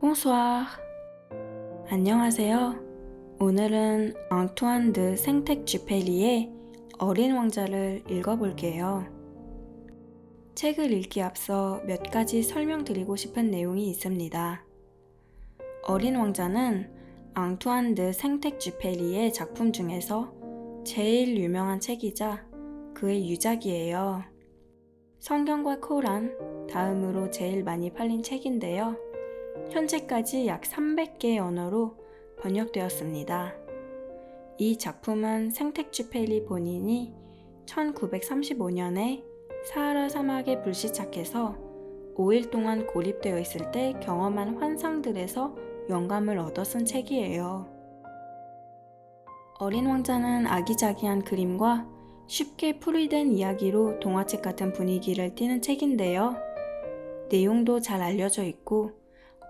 Bonsoir. 안녕하세요. 오늘은 앙투안 드 생텍쥐페리의 어린 왕자를 읽어볼게요. 책을 읽기 앞서 몇 가지 설명드리고 싶은 내용이 있습니다. 어린 왕자는 앙투안 드 생텍쥐페리의 작품 중에서 제일 유명한 책이자 그의 유작이에요. 성경과 코란 다음으로 제일 많이 팔린 책인데요. 현재까지 약 300개의 언어로 번역되었습니다. 이 작품은 생텍쥐페리 본인이 1935년에 사하라 사막에 불시착해서 5일 동안 고립되어 있을 때 경험한 환상들에서 영감을 얻어 쓴 책이에요. 어린 왕자는 아기자기한 그림과 쉽게 풀이된 이야기로 동화책 같은 분위기를 띠는 책인데요. 내용도 잘 알려져 있고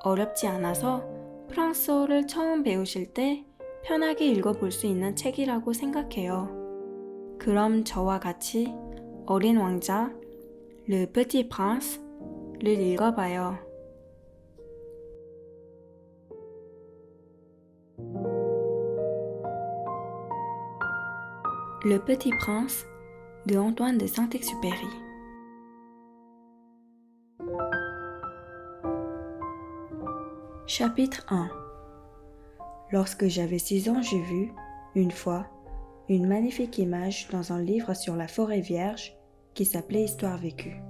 어렵지 않아서 프랑스어를 처음 배우실 때 편하게 읽어볼 수 있는 책이라고 생각해요. 그럼 저와 같이 어린 왕자, Le Petit Prince를 읽어봐요. Le Petit Prince de Antoine de Saint-Exupéry. Chapitre 1. Lorsque j'avais 6 ans, j'ai vu, une fois, une magnifique image dans un livre sur la forêt vierge qui s'appelait Histoire vécue.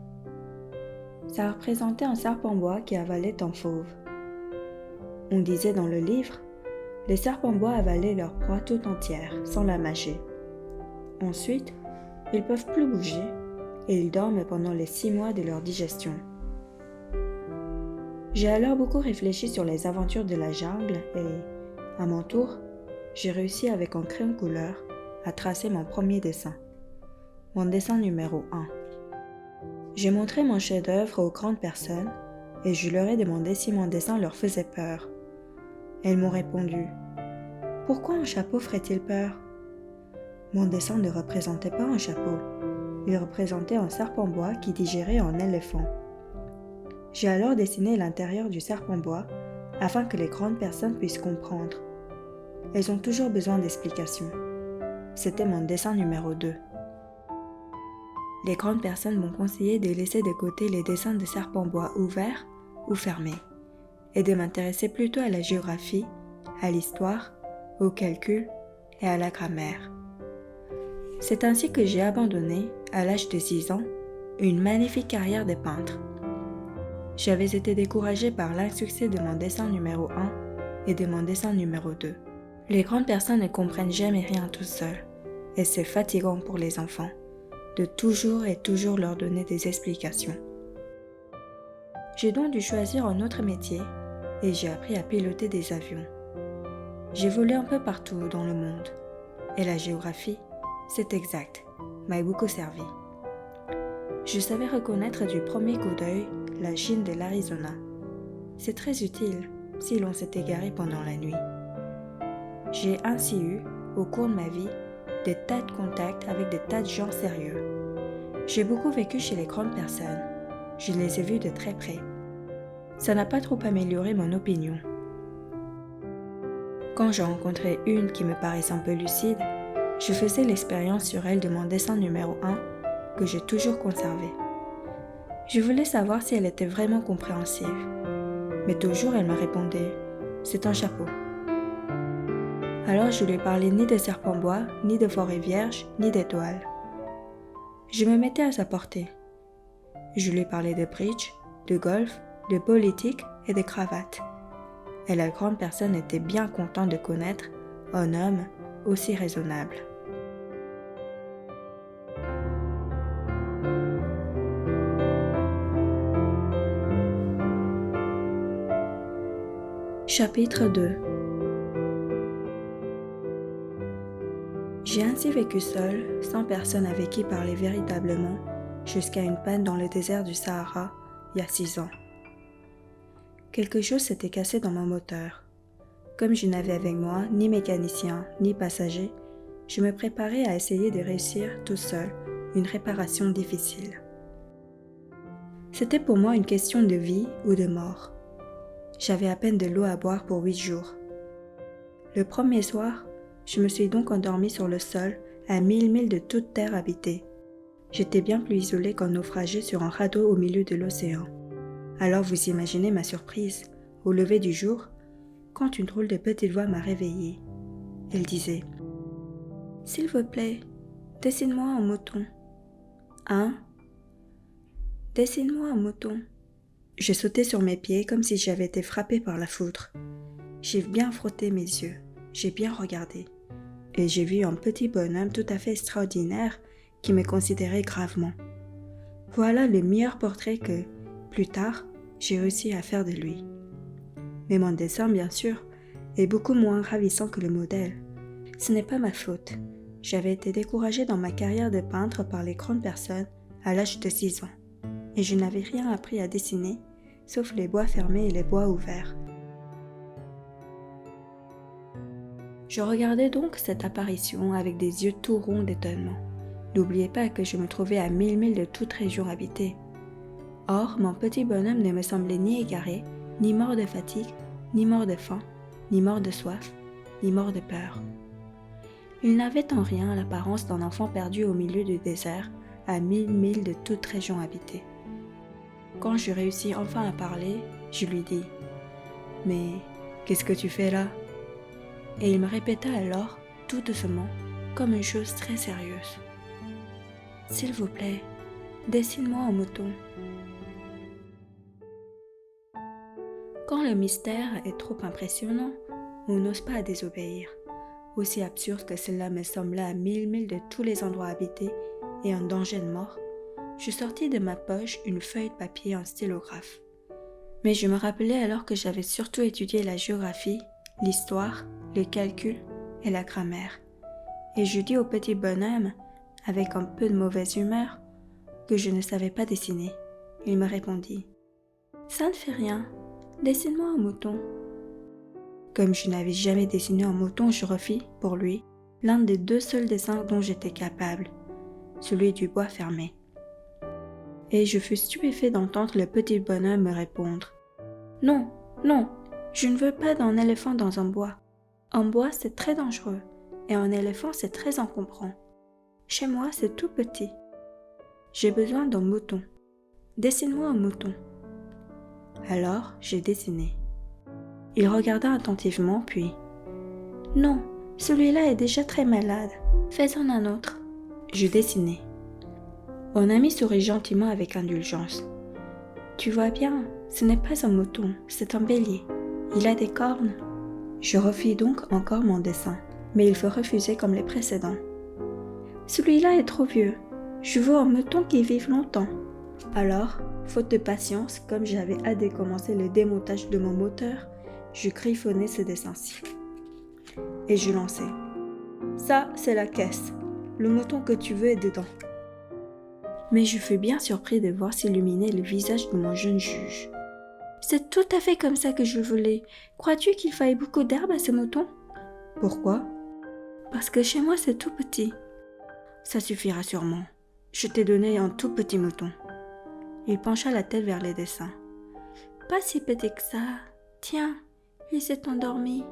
Ça représentait un serpent-bois qui avalait un fauve. On disait dans le livre, les serpents-bois avalaient leur proie tout entière, sans la mâcher. Ensuite, ils peuvent plus bouger et ils dorment pendant les 6 mois de leur digestion. J'ai alors beaucoup réfléchi sur les aventures de la jungle et, à mon tour, j'ai réussi avec un crayon couleur à tracer mon premier dessin. Mon dessin numéro 1. J'ai montré mon chef-d'œuvre aux grandes personnes et je leur ai demandé si mon dessin leur faisait peur. Elles m'ont répondu « Pourquoi un chapeau ferait-il peur ?» Mon dessin ne représentait pas un chapeau, il représentait un serpent-bois qui digérait un éléphant. J'ai alors dessiné l'intérieur du serpent-bois afin que les grandes personnes puissent comprendre. Elles ont toujours besoin d'explications. C'était mon dessin numéro 2. Les grandes personnes m'ont conseillé de laisser de côté les dessins de serpent-bois ouverts ou fermés et de m'intéresser plutôt à la géographie, à l'histoire, au calcul et à la grammaire. C'est ainsi que j'ai abandonné, à l'âge de 6 ans, une magnifique carrière de peintre. J'avais été découragée par l'insuccès de mon dessin numéro 1 et de mon dessin numéro 2. Les grandes personnes ne comprennent jamais rien tout seules, et c'est fatigant pour les enfants de toujours et toujours leur donner des explications. J'ai donc dû choisir un autre métier et j'ai appris à piloter des avions. J'ai volé un peu partout dans le monde, et la géographie, c'est exact, m'a beaucoup servi. Je savais reconnaître du premier coup d'œil la Chine de l'Arizona. C'est très utile si l'on s'est égaré pendant la nuit. J'ai ainsi eu, au cours de ma vie, des tas de contacts avec des tas de gens sérieux. J'ai beaucoup vécu chez les grandes personnes. Je les ai vus de très près. Ça n'a pas trop amélioré mon opinion. Quand j'ai rencontré une qui me paraissait un peu lucide, je faisais l'expérience sur elle de mon dessin numéro 1 que j'ai toujours conservé. Je voulais savoir si elle était vraiment compréhensive. Mais toujours elle me répondait « C'est un chapeau ». Alors je lui parlais ni de serpent-bois, ni de forêt vierge, ni d'étoiles. Je me mettais à sa portée. Je lui parlais de bridge, de golf, de politique et de cravate. Et la grande personne était bien contente de connaître un homme aussi raisonnable. Chapitre 2. J'ai ainsi vécu seule, sans personne avec qui parler véritablement, jusqu'à une panne dans le désert du Sahara, il y a 6 ans. Quelque chose s'était cassé dans mon moteur. Comme je n'avais avec moi ni mécanicien, ni passager, je me préparais à essayer de réussir tout seul une réparation difficile. C'était pour moi une question de vie ou de mort. J'avais à peine de l'eau à boire pour 8 jours. Le premier soir, je me suis donc endormie sur le sol, à 1000 milles de toute terre habitée. J'étais bien plus isolée qu'un naufragé sur un radeau au milieu de l'océan. Alors vous imaginez ma surprise, au lever du jour, quand une drôle de petite voix m'a réveillée. Elle disait « S'il vous plaît, dessine-moi un mouton. »« Hein ? Dessine-moi un mouton. » Je sautais sur mes pieds comme si j'avais été frappée par la foudre. J'ai bien frotté mes yeux, j'ai bien regardé. Et j'ai vu un petit bonhomme tout à fait extraordinaire qui me considérait gravement. Voilà le meilleur portrait que, plus tard, j'ai réussi à faire de lui. Mais mon dessin, bien sûr, est beaucoup moins ravissant que le modèle. Ce n'est pas ma faute. J'avais été découragée dans ma carrière de peintre par les grandes personnes à l'âge de 6 ans. Et je n'avais rien appris à dessiner, sauf les bois fermés et les bois ouverts. Je regardais donc cette apparition avec des yeux tout ronds d'étonnement. N'oubliez pas que je me trouvais à 1000 milles de toute région habitée. Or, mon petit bonhomme ne me semblait ni égaré, ni mort de fatigue, ni mort de faim, ni mort de soif, ni mort de peur. Il n'avait en rien l'apparence d'un enfant perdu au milieu du désert, à 1000 milles de toute région habitée. Quand je réussis enfin à parler, je lui dis « Mais qu'est-ce que tu fais là ?» Et il me répéta alors, tout doucement, comme une chose très sérieuse. « S'il vous plaît, dessine-moi un mouton. » Quand le mystère est trop impressionnant, on n'ose pas désobéir. Aussi absurde que cela me sembla à 1000 milles de tous les endroits habités et en danger de mort, je sortis de ma poche une feuille de papier en stylographe. Mais je me rappelais alors que j'avais surtout étudié la géographie, l'histoire, le calcul et la grammaire. Et je dis au petit bonhomme, avec un peu de mauvaise humeur, que je ne savais pas dessiner. Il me répondit « Ça ne fait rien, dessine-moi un mouton. » Comme je n'avais jamais dessiné un mouton, je refis, pour lui, l'un des 2 seuls dessins dont j'étais capable, celui du bois fermé. Et je fus stupéfait d'entendre le petit bonhomme me répondre « Non, non, je ne veux pas d'un éléphant dans un bois. Un bois, c'est très dangereux, et un éléphant, c'est très encombrant. Chez moi, c'est tout petit. J'ai besoin d'un mouton. Dessine-moi un mouton. » Alors, j'ai dessiné. Il regarda attentivement, puis « Non, celui-là est déjà très malade. Fais-en un autre. » Je dessinai. Mon ami sourit gentiment avec indulgence. « Tu vois bien, ce n'est pas un mouton, c'est un bélier. Il a des cornes. » Je refis donc encore mon dessin, mais il fut refusé comme les précédents. « Celui-là est trop vieux. Je veux un mouton qui vive longtemps. » Alors, faute de patience, comme j'avais hâte de commencer le démontage de mon moteur, je griffonnai ce dessin-ci. Et je lançai. « Ça, c'est la caisse. Le mouton que tu veux est dedans. » Mais je fus bien surpris de voir s'illuminer le visage de mon jeune juge. « C'est tout à fait comme ça que je voulais. Crois-tu qu'il faille beaucoup d'herbe à ce mouton ? » ?»« Pourquoi ? » ?»« Parce que chez moi c'est tout petit. »« Ça suffira sûrement. Je t'ai donné un tout petit mouton. » Il pencha la tête vers les dessins. « Pas si petit que ça. Tiens, il s'est endormi. »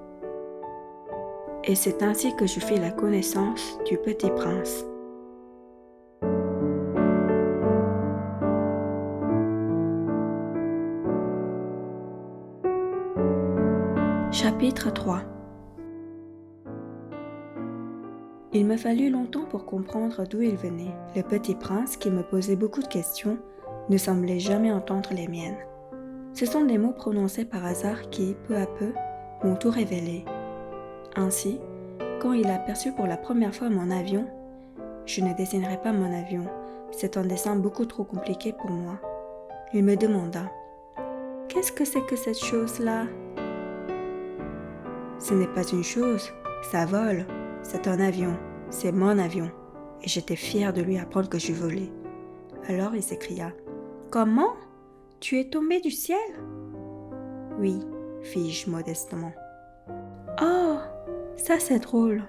Et c'est ainsi que je fis la connaissance du Petit Prince. Chapitre 3. Il me fallut longtemps pour comprendre d'où il venait. Le petit prince, qui me posait beaucoup de questions, ne semblait jamais entendre les miennes. Ce sont des mots prononcés par hasard qui, peu à peu, m'ont tout révélé. Ainsi, quand il aperçut pour la première fois mon avion, je ne dessinerai pas mon avion, c'est un dessin beaucoup trop compliqué pour moi. Il me demanda « Qu'est-ce que c'est que cette chose-là » ? Ce n'est pas une chose, ça vole. C'est un avion, c'est mon avion. Et j'étais fière de lui apprendre que je volais. Alors il s'écria « Comment ? Tu es tombé du ciel ?»« Oui, fis-je modestement. »« Oh, ça c'est drôle !»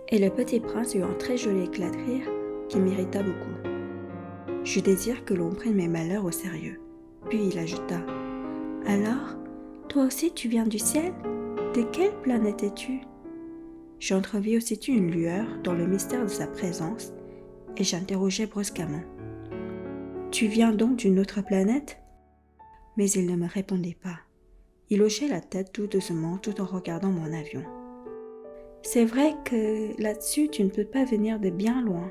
Et le petit prince eut un très joli éclat de rire qui m'irrita beaucoup. « Je désire que l'on prenne mes malheurs au sérieux. » Puis il ajouta « Alors, Toi aussi tu viens du ciel? De quelle planète es-tu? J'entrevis aussitôt une lueur dans le mystère de sa présence et j'interrogeai brusquement. Tu viens donc d'une autre planète? Mais il ne me répondait pas. Il hochait la tête tout doucement tout en regardant mon avion. C'est vrai que là-dessus tu ne peux pas venir de bien loin.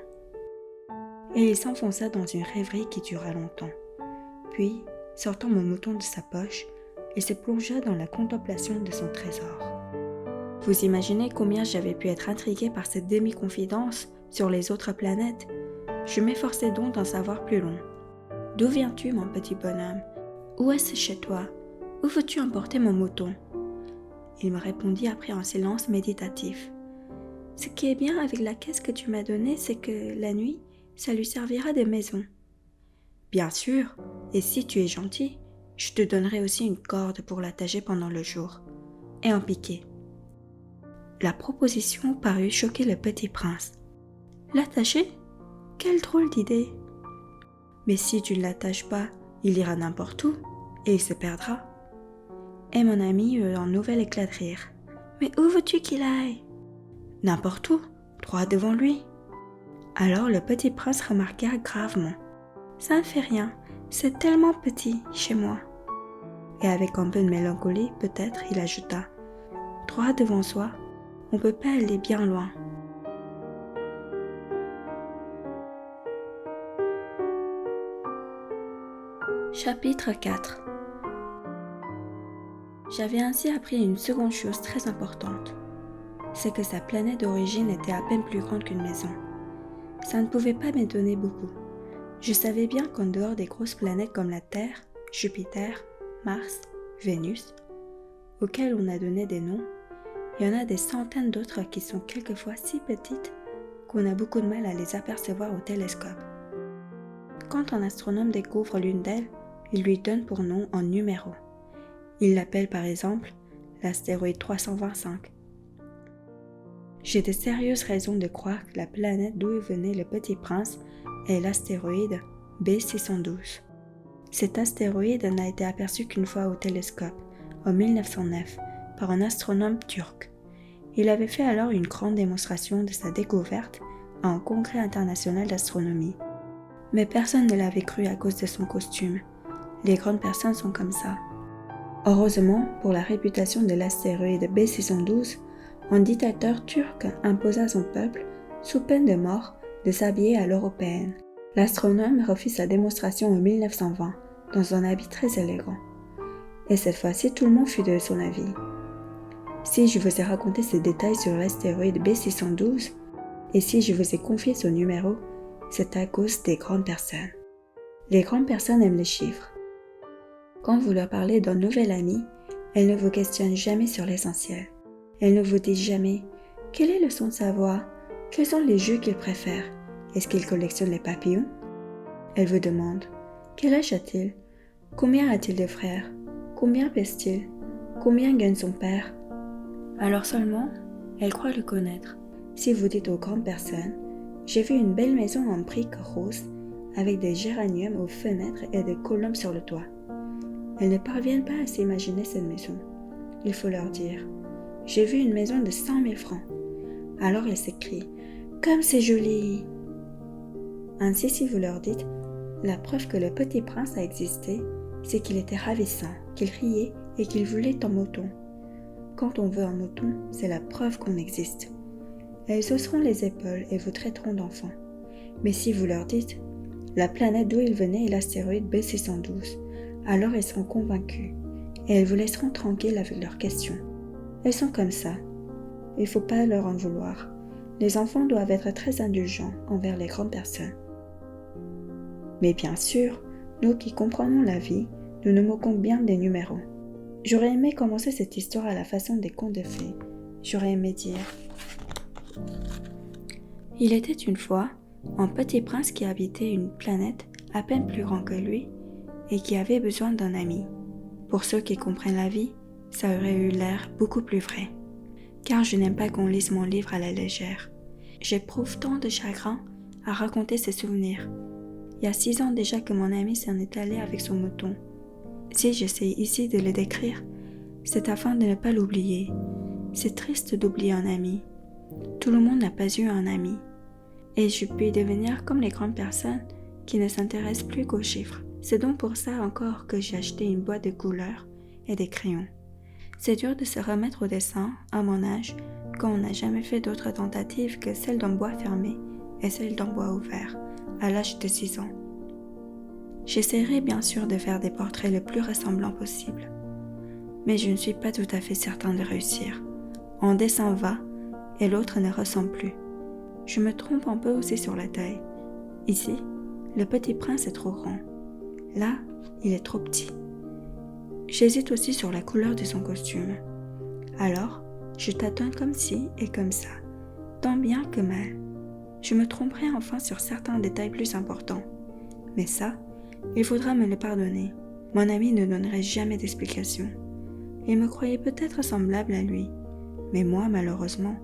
Et il s'enfonça dans une rêverie qui dura longtemps. Puis, sortant mon mouton de sa poche, il se plongea dans la contemplation de son trésor. Vous imaginez combien j'avais pu être intriguée par cette demi-confidence sur les autres planètes? Je m'efforçais donc d'en savoir plus long. D'où viens-tu, mon petit bonhomme? Où est-ce chez toi? Où veux-tu emporter mon mouton? Il me répondit après un silence méditatif. Ce qui est bien avec la caisse que tu m'as donnée, c'est que la nuit, ça lui servira de maison. Bien sûr, et si tu es gentil, je te donnerai aussi une corde pour l'attacher pendant le jour, et un piquet. La proposition parut choquer le petit prince. L'attacher? Quelle drôle d'idée! Mais si tu ne l'attaches pas, il ira n'importe où, et il se perdra. Et mon ami eut un nouvel éclat de rire. Mais où veux-tu qu'il aille? N'importe où, droit devant lui. Alors le petit prince remarqua gravement. Ça ne fait rien, c'est tellement petit chez moi. Et avec un peu de mélancolie, peut-être, il ajouta. Droit devant soi, on ne peut pas aller bien loin. Chapitre 4. J'avais ainsi appris une seconde chose très importante. C'est que sa planète d'origine était à peine plus grande qu'une maison. Ça ne pouvait pas me donner beaucoup. Je savais bien qu'en dehors des grosses planètes comme la Terre, Jupiter, Mars, Vénus, auxquelles on a donné des noms, il y en a des centaines d'autres qui sont quelquefois si petites qu'on a beaucoup de mal à les apercevoir au télescope. Quand un astronome découvre l'une d'elles, il lui donne pour nom un numéro. Il l'appelle par exemple l'astéroïde 325. J'ai de sérieuses raisons de croire que la planète d'où venait le petit prince est l'astéroïde B612. Cet astéroïde n'a été aperçu qu'une fois au télescope, en 1909, par un astronome turc. Il avait fait alors une grande démonstration de sa découverte à un congrès international d'astronomie. Mais personne ne l'avait cru à cause de son costume. Les grandes personnes sont comme ça. Heureusement, pour la réputation de l'astéroïde B612, un dictateur turc imposa à son peuple, sous peine de mort, de s'habiller à l'européenne. L'astronome refit sa démonstration en 1920, dans un habit très élégant. Et cette fois-ci, tout le monde fut de son avis. Si je vous ai raconté ces détails sur l'astéroïde B612, et si je vous ai confié ce numéro, c'est à cause des grandes personnes. Les grandes personnes aiment les chiffres. Quand vous leur parlez d'un nouvel ami, elles ne vous questionnent jamais sur l'essentiel. Elles ne vous disent jamais « Quel est le son de sa voix? Quels sont les jeux qu'il préfère? Est-ce qu'il collectionne les papillons ?» Elles vous demandent « Quel âge a-t-il? Combien a-t-il de frères? Combien pèse-t-il? Combien gagne son père ?» Alors seulement, elles croient le connaître. Si vous dites aux grandes personnes « J'ai vu une belle maison en briques roses avec des géraniums aux fenêtres et des colombes sur le toit. » Elles ne parviennent pas à s'imaginer cette maison. Il faut leur dire « J'ai vu une maison de 100 000 francs. » Alors elles s'écrient « Comme c'est joli !» Ainsi, si vous leur dites « La preuve que le petit prince a existé, c'est qu'il était ravissant, qu'il riait et qu'il voulait un mouton. » Quand on veut un mouton, c'est la preuve qu'on existe. Elles hausseront les épaules et vous traiteront d'enfant. Mais si vous leur dites « La planète d'où il venait est l'astéroïde B612 », alors elles seront convaincues et elles vous laisseront tranquille avec leurs questions. Elles sont comme ça. Il ne faut pas leur en vouloir. Les enfants doivent être très indulgents envers les grandes personnes. Mais bien sûr, nous qui comprenons la vie, nous nous moquons bien des numéros. J'aurais aimé commencer cette histoire à la façon des contes de fées. J'aurais aimé dire « Il était une fois un petit prince qui habitait une planète à peine plus grande que lui et qui avait besoin d'un ami. Pour ceux qui comprennent la vie, ça aurait eu l'air beaucoup plus vrai. Car je n'aime pas qu'on lise mon livre à la légère. J'éprouve tant de chagrin à raconter ses souvenirs. Il y a 6 ans déjà que mon ami s'en est allé avec son mouton. Si j'essaie ici de le décrire, C'est afin de ne pas l'oublier. C'est triste d'oublier un ami. Tout le monde n'a pas eu un ami. Et je puis devenir comme les grandes personnes qui ne s'intéressent plus qu'aux chiffres. C'est donc pour ça encore que j'ai acheté une boîte de couleurs et des crayons. C'est dur de se remettre au dessin, à mon âge, quand on n'a jamais fait d'autres tentatives que celle d'un bois fermé et celle d'un bois ouvert, à l'âge de 6 ans. J'essaierai bien sûr de faire des portraits le plus ressemblants possible. Mais je ne suis pas tout à fait certain de réussir. Un dessin va et l'autre ne ressemble plus. Je me trompe un peu aussi sur la taille. Ici, le petit prince est trop grand. Là, il est trop petit. J'hésite aussi sur la couleur de son costume. Alors, je tâtonne comme ci et comme ça, tant bien que mal. Je me tromperai enfin sur certains détails plus importants. Mais ça, il faudra me le pardonner. Mon ami ne donnerait jamais d'explication. Il me croyait peut-être semblable à lui. Mais moi, malheureusement,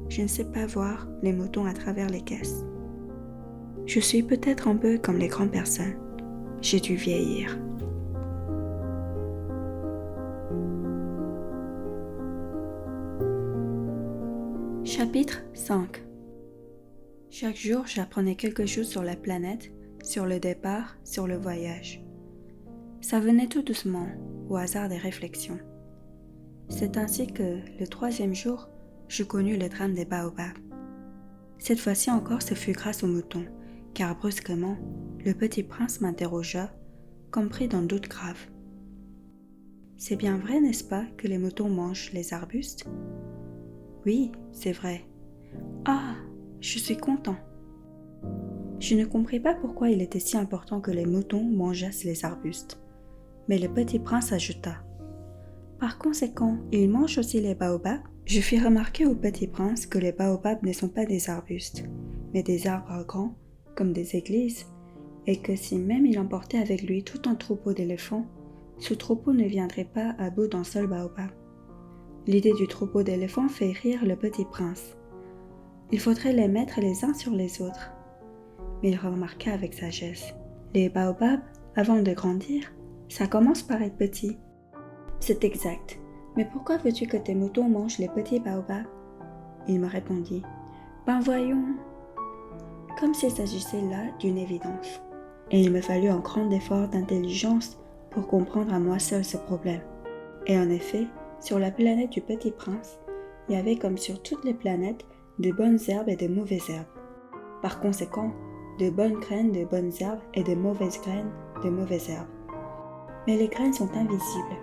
je ne sais pas voir les moutons à travers les caisses. Je suis peut-être un peu comme les grandes personnes. J'ai dû vieillir. Chapitre 5. Chaque jour, j'apprenais quelque chose sur la planète, sur le départ, sur le voyage. Ça venait tout doucement, au hasard des réflexions. C'est ainsi que, le 3e jour, je connus le drame des baobabs. Cette fois-ci encore, ce fut grâce aux moutons, car brusquement, le petit prince m'interrogea, comme pris d'un doute grave. « C'est bien vrai, n'est-ce pas, que les moutons mangent les arbustes ?»« Oui, c'est vrai. »« Ah, je suis content. » Je ne compris pas pourquoi il était si important que les moutons mangeassent les arbustes. Mais le petit prince ajouta. « Par conséquent, ils mangent aussi les baobabs ?» Je fis remarquer au petit prince que les baobabs ne sont pas des arbustes, mais des arbres grands, comme des églises, et que si même il emportait avec lui tout un troupeau d'éléphants, ce troupeau ne viendrait pas à bout d'un seul baobab. L'idée du troupeau d'éléphants fait rire le petit prince. Il faudrait les mettre les uns sur les autres. Mais il remarqua avec sagesse. Les baobabs, avant de grandir, ça commence par être petit. C'est exact. Mais pourquoi veux-tu que tes moutons mangent les petits baobabs ? Il me répondit. Ben voyons. Comme s'il s'agissait là d'une évidence. Et il me fallut un grand effort d'intelligence pour comprendre à moi seul ce problème. Et en effet, sur la planète du petit prince, il y avait comme sur toutes les planètes de bonnes herbes et de mauvaises herbes. Par conséquent, de bonnes graines de bonnes herbes et de mauvaises graines de mauvaises herbes. Mais les graines sont invisibles.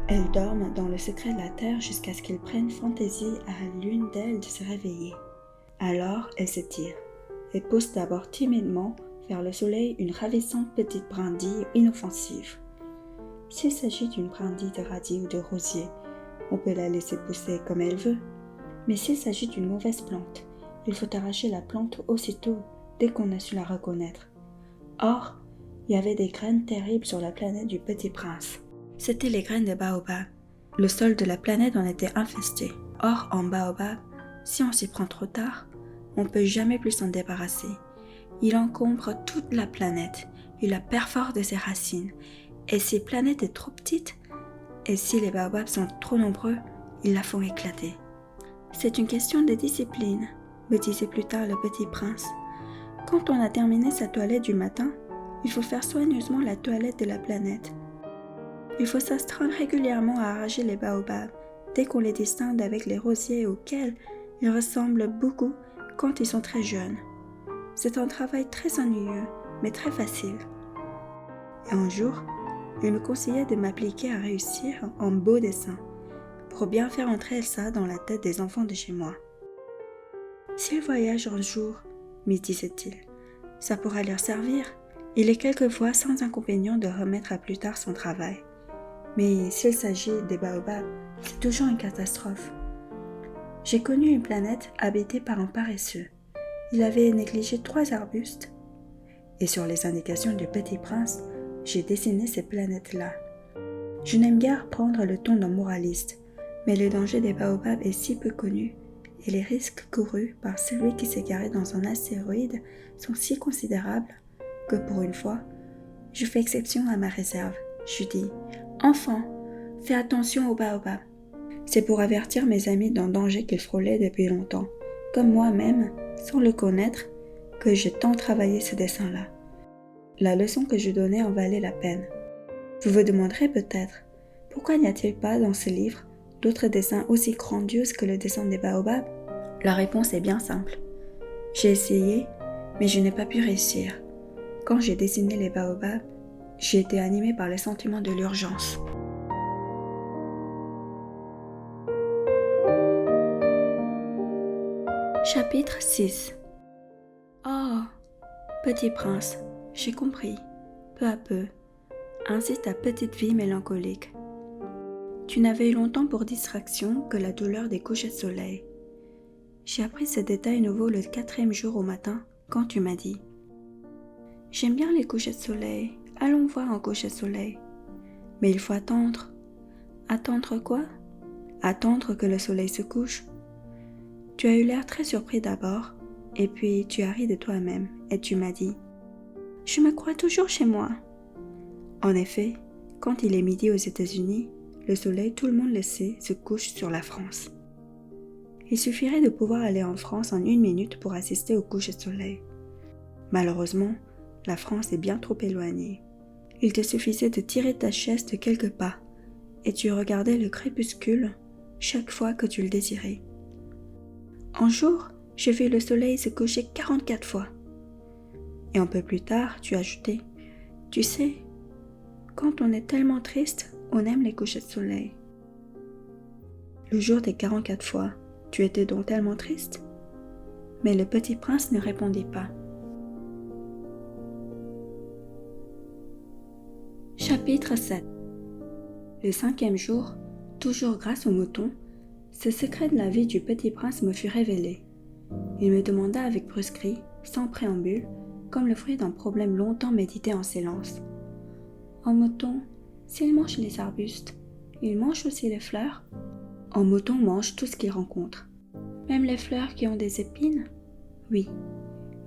Elles dorment dans le secret de la terre jusqu'à ce qu'il prenne fantaisie à l'une d'elles de se réveiller. Alors elles s'étirent et poussent d'abord timidement vers le soleil une ravissante petite brindille inoffensive. S'il s'agit d'une brindille de radis ou de rosier, on peut la laisser pousser comme elle veut. Mais s'il s'agit d'une mauvaise plante, il faut arracher la plante aussitôt dès qu'on a su la reconnaître. Or, il y avait des graines terribles sur la planète du petit prince. C'étaient les graines de baobab. Le sol de la planète en était infesté. Or, en baobab, si on s'y prend trop tard, on ne peut jamais plus s'en débarrasser. Il encombre toute la planète, il la perfore de ses racines. Et si la planète est trop petite, et si les baobabs sont trop nombreux, ils la font éclater. C'est une question de discipline, me disait plus tard le petit prince. Quand on a terminé sa toilette du matin, il faut faire soigneusement la toilette de la planète. Il faut s'astreindre régulièrement à arracher les baobabs dès qu'on les distingue avec les rosiers auxquels ils ressemblent beaucoup quand ils sont très jeunes. C'est un travail très ennuyeux, mais très facile. Et un jour, il me conseillait de m'appliquer à réussir un beau dessin, pour bien faire entrer ça dans la tête des enfants de chez moi. S'il voyage un jour, me disait-il, ça pourra leur servir. Il est quelquefois sans inconvénient de remettre à plus tard son travail. Mais s'il s'agit des baobabs, c'est toujours une catastrophe. J'ai connu une planète habitée par un paresseux. Il avait négligé 3 arbustes. Et sur les indications du petit prince, j'ai dessiné ces planètes-là. Je n'aime guère prendre le ton d'un moraliste, mais le danger des baobabs est si peu connu, et les risques courus par celui qui s'égarait dans un astéroïde sont si considérables que pour une fois, je fais exception à ma réserve. Je dis « Enfant, fais attention aux baobabs. C'est pour avertir mes amis d'un danger qu'ils frôlaient depuis longtemps, comme moi-même, sans le connaître, que j'ai tant travaillé ce dessin-là. La leçon que je donnais en valait la peine. Vous vous demanderez peut-être, pourquoi n'y a-t-il pas dans ce livre d'autres dessins aussi grandioses que le dessin des baobabs? La réponse est bien simple. J'ai essayé, mais je n'ai pas pu réussir. Quand j'ai dessiné les baobabs, j'ai été animée par le sentiment de l'urgence. Chapitre 6. Oh, petit prince, j'ai compris, peu à peu, ainsi ta petite vie mélancolique. Tu n'avais eu longtemps pour distraction que la douleur des couchers de soleil. J'ai appris ce détail nouveau le 4e jour au matin, quand tu m'as dit « J'aime bien les couchers de soleil, allons voir un coucher de soleil. Mais il faut attendre. » Attendre quoi? Attendre que le soleil se couche. Tu as eu l'air très surpris d'abord, et puis tu as ri de toi-même, et tu m'as dit « Je me crois toujours chez moi. » En effet, quand il est midi aux États-Unis, le soleil, tout le monde le sait, se couche sur la France. Il suffirait de pouvoir aller en France en 1 minute pour assister au coucher de soleil. Malheureusement, la France est bien trop éloignée. Il te suffisait de tirer ta chaise de quelques pas, et tu regardais le crépuscule chaque fois que tu le désirais. Un jour, j'ai vu le soleil se coucher 44 fois. Et un peu plus tard, tu ajoutais « Tu sais, quand on est tellement triste, on aime les couchers de soleil. » Le jour des 44 fois, tu étais donc tellement triste? Mais le petit prince ne répondit pas. Chapitre 7. Le 5e jour, toujours grâce au mouton, ce secret de la vie du petit prince me fut révélé. Il me demanda avec brusquerie, sans préambule, comme le fruit d'un problème longtemps médité en silence. Un mouton, s'il mange les arbustes, il mange aussi les fleurs? Un mouton mange tout ce qu'il rencontre. Même les fleurs qui ont des épines? Oui,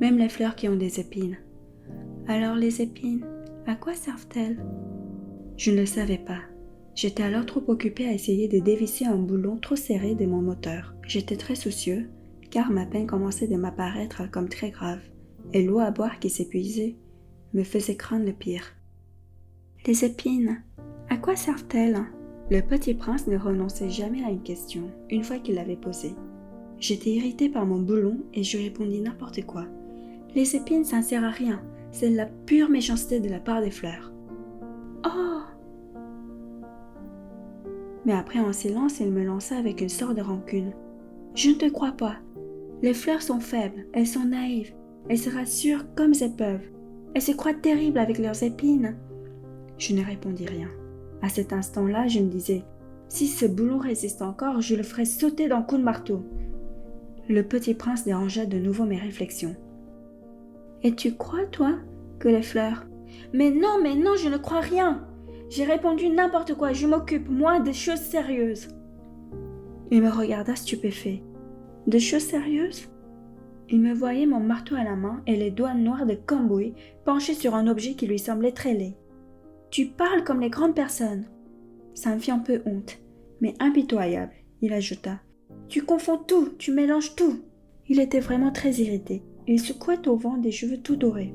même les fleurs qui ont des épines. Alors les épines, à quoi servent-elles? Je ne le savais pas. J'étais alors trop occupé à essayer de dévisser un boulon trop serré de mon moteur. J'étais très soucieux, car ma peine commençait de m'apparaître comme très grave, et l'eau à boire qui s'épuisait me faisait craindre le pire. Les épines, à quoi servent-elles? Le petit prince ne renonçait jamais à une question, une fois qu'il l'avait posée. J'étais irritée par mon boulon et je répondis n'importe quoi. Les épines, ça ne sert à rien, c'est la pure méchanceté de la part des fleurs. Oh! Mais après un silence, il me lança avec une sorte de rancune. Je ne te crois pas. Les fleurs sont faibles, elles sont naïves, elles se rassurent comme elles peuvent. Elles se croient terribles avec leurs épines. Je ne répondis rien. À cet instant-là, je me disais, si ce boulon résiste encore, je le ferai sauter d'un coup de marteau. Le petit prince dérangea de nouveau mes réflexions. Et tu crois, toi, que les fleurs... Mais non, je ne crois rien. J'ai répondu n'importe quoi, je m'occupe, moi, des choses sérieuses. Il me regarda stupéfait. De choses sérieuses? Il me voyait mon marteau à la main et les doigts noirs de cambouis penchés sur un objet qui lui semblait très laid. Tu parles comme les grandes personnes. Ça me fit un peu honte, mais impitoyable, il ajouta. Tu confonds tout, tu mélanges tout. Il était vraiment très irrité. Il secouait au vent des cheveux tout dorés.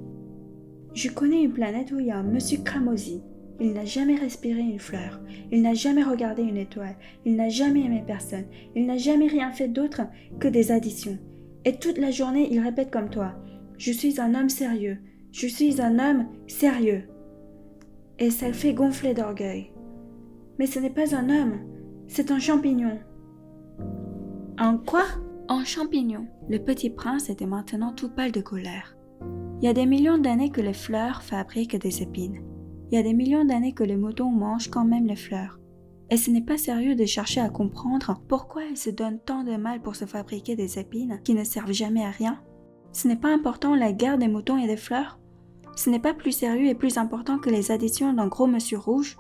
Je connais une planète où il y a un monsieur cramoisi. Il n'a jamais respiré une fleur. Il n'a jamais regardé une étoile. Il n'a jamais aimé personne. Il n'a jamais rien fait d'autre que des additions. Et toute la journée, il répète comme toi. Je suis un homme sérieux. Je suis un homme sérieux. Et ça le fait gonfler d'orgueil. Mais ce n'est pas un homme, c'est un champignon. Un quoi? Un champignon. Le petit prince était maintenant tout pâle de colère. Il y a des millions d'années que les fleurs fabriquent des épines. Il y a des millions d'années que les moutons mangent quand même les fleurs. Et ce n'est pas sérieux de chercher à comprendre pourquoi ils se donnent tant de mal pour se fabriquer des épines qui ne servent jamais à rien. Ce n'est pas important la guerre des moutons et des fleurs. Ce n'est pas plus sérieux et plus important que les additions d'un gros monsieur rouge.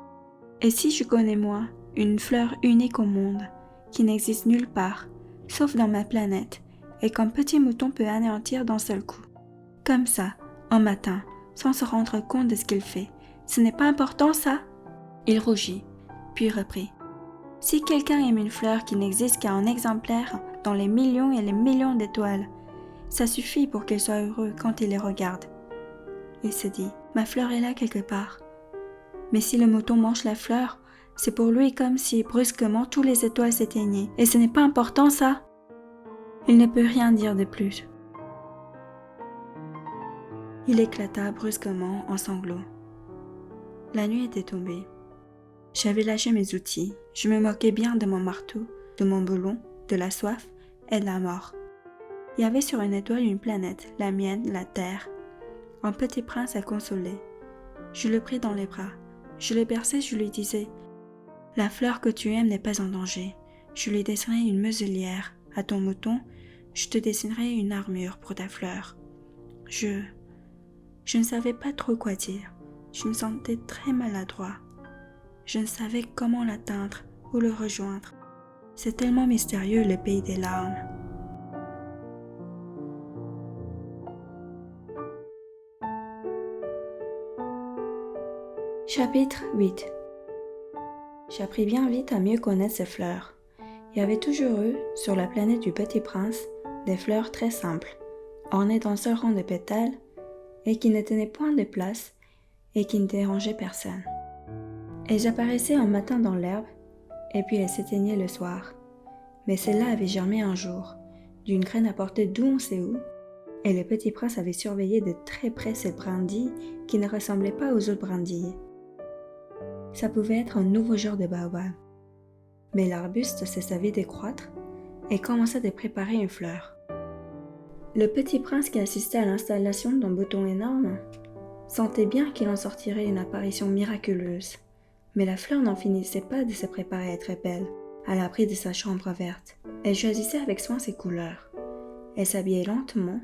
Et si je connais moi, une fleur unique au monde, qui n'existe nulle part, sauf dans ma planète, et qu'un petit mouton peut anéantir d'un seul coup. Comme ça, un matin, sans se rendre compte de ce qu'il fait. Ce n'est pas important ça? Il rougit, puis reprit. Si quelqu'un aime une fleur qui n'existe qu'à un exemplaire dans les millions et les millions d'étoiles, ça suffit pour qu'il soit heureux quand il les regarde. Il se dit, ma fleur est là quelque part. Mais si le mouton mange la fleur, c'est pour lui comme si brusquement tous les étoiles s'éteignaient. Et ce n'est pas important ça. Il ne peut rien dire de plus. Il éclata brusquement en sanglots. La nuit était tombée. J'avais lâché mes outils. Je me moquais bien de mon marteau, de mon boulon, de la soif et de la mort. Il y avait sur une étoile une planète, la mienne, la Terre. Un petit prince à consoler. Je le pris dans les bras. Je le berçais, je lui disais « La fleur que tu aimes n'est pas en danger. Je lui dessinerai une muselière. À ton mouton, je te dessinerai une armure pour ta fleur. » Je ne savais pas trop quoi dire. Je me sentais très maladroit. Je ne savais comment l'atteindre ou le rejoindre. C'est tellement mystérieux le pays des larmes. Chapitre 8. J'appris bien vite à mieux connaître ces fleurs. Il y avait toujours eu, sur la planète du Petit Prince, des fleurs très simples, ornées d'un seul rang de pétales, et qui ne tenaient point de place, et qui ne dérangeaient personne. Elles apparaissaient un matin dans l'herbe, et puis elles s'éteignaient le soir. Mais celle-là avait germé un jour, d'une graine apportée d'où on sait où, et le Petit Prince avait surveillé de très près cette brindille qui ne ressemblait pas aux autres brindilles. Ça pouvait être un nouveau genre de baobab. Mais l'arbuste cessa vite de croître et commença de préparer une fleur. Le Petit Prince qui assistait à l'installation d'un bouton énorme sentait bien qu'il en sortirait une apparition miraculeuse. Mais la fleur n'en finissait pas de se préparer à être belle, à l'abri de sa chambre verte. Elle choisissait avec soin ses couleurs. Elle s'habillait lentement,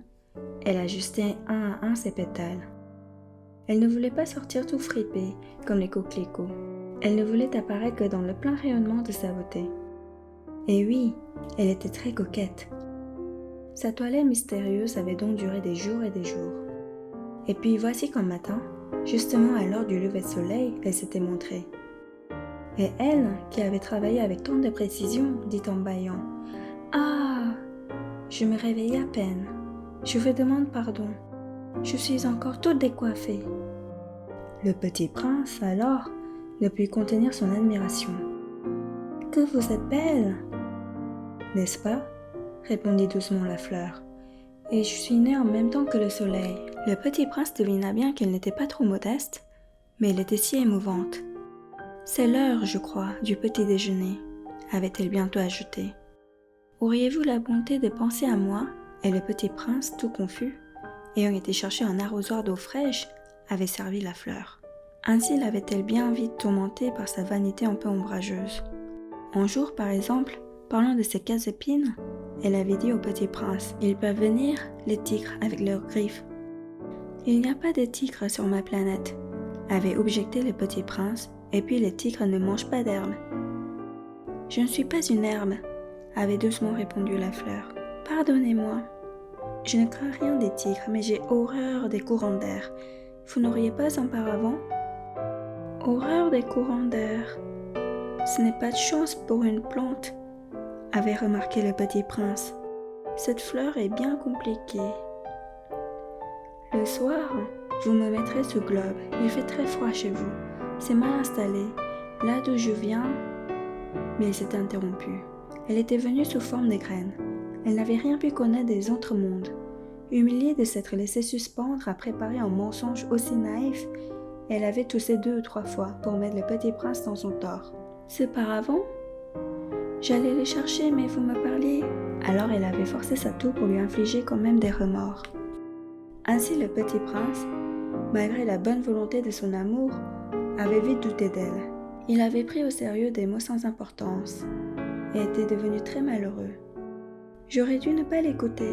elle ajustait un à un ses pétales. Elle ne voulait pas sortir tout fripée, comme les coquelicots. Elle ne voulait apparaître que dans le plein rayonnement de sa beauté. Et oui, elle était très coquette. Sa toilette mystérieuse avait donc duré des jours et des jours. Et puis voici qu'un matin, justement à l'heure du lever de soleil, elle s'était montrée. Et elle, qui avait travaillé avec tant de précision, dit en bâillant « Ah !» Je me réveillais à peine. Je vous demande pardon. Je suis encore toute décoiffée. Le Petit Prince, alors, ne put contenir son admiration. « Que vous êtes belle !»« N'est-ce pas ?» répondit doucement la fleur. « Et je suis née en même temps que le soleil. » Le Petit Prince devina bien qu'elle n'était pas trop modeste, mais elle était si émouvante. « C'est l'heure, je crois, du petit déjeuner, » avait-elle bientôt ajouté. « Auriez-vous la bonté de penser à moi ?» Et le Petit Prince, tout confus, ayant été chercher un arrosoir d'eau fraîche, avait servi la fleur. Ainsi l'avait-elle bien vite tourmentée par sa vanité un peu ombrageuse. Un jour, par exemple, parlant de ses 15 épines, elle avait dit au Petit Prince « Ils peuvent venir, les tigres, avec leurs griffes. » « Il n'y a pas de tigres sur ma planète, » avait objecté le Petit Prince, et puis les tigres ne mangent pas d'herbe. « Je ne suis pas une herbe, » avait doucement répondu la fleur. « Pardonnez-moi. Je ne crains rien des tigres, mais j'ai horreur des courants d'air. Vous n'auriez pas un paravent ? » Horreur des courants d'air. Ce n'est pas de chance pour une plante, avait remarqué le Petit Prince. Cette fleur est bien compliquée. Le soir, vous me mettrez ce globe. Il fait très froid chez vous. C'est mal installé. Là d'où je viens... Mais elle s'était interrompue. Elle était venue sous forme de graines. Elle n'avait rien pu connaître des autres mondes. Humiliée de s'être laissée suspendre à préparer un mensonge aussi naïf, elle avait toussé 2 ou 3 fois pour mettre le Petit Prince dans son tort. « Ce paravent ? J'allais le chercher, mais vous me parliez. » Alors elle avait forcé sa toux pour lui infliger quand même des remords. Ainsi le Petit Prince, malgré la bonne volonté de son amour, avait vite douté d'elle. Il avait pris au sérieux des mots sans importance et était devenu très malheureux. « J'aurais dû ne pas l'écouter, »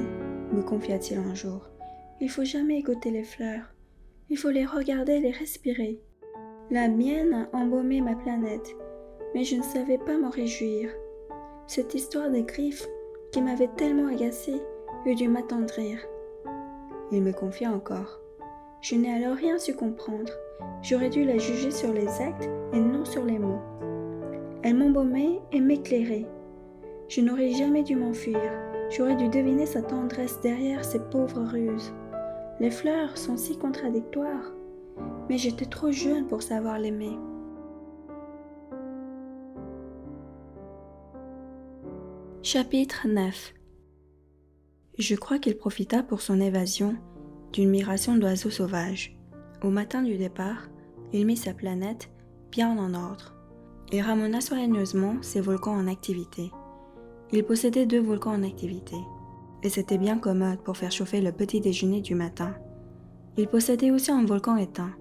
me confia-t-il un jour. « Il faut jamais écouter les fleurs. Il faut les regarder, les respirer. La mienne a embaumé ma planète, mais je ne savais pas m'en réjouir. Cette histoire des griffes, qui m'avait tellement agacée, eût dû m'attendrir. » Il me confia encore. Je n'ai alors rien su comprendre. J'aurais dû la juger sur les actes et non sur les mots. Elles m'embaumaient et m'éclairaient. Je n'aurais jamais dû m'enfuir. J'aurais dû deviner sa tendresse derrière ses pauvres ruses. Les fleurs sont si contradictoires, mais j'étais trop jeune pour savoir l'aimer. Chapitre 9. Je crois qu'il profita pour son évasion d'une migration d'oiseaux sauvages. Au matin du départ, il mit sa planète bien en ordre et ramena soigneusement ses volcans en activité. Il possédait 2 volcans en activité, et c'était bien commode pour faire chauffer le petit déjeuner du matin. Il possédait aussi un volcan éteint,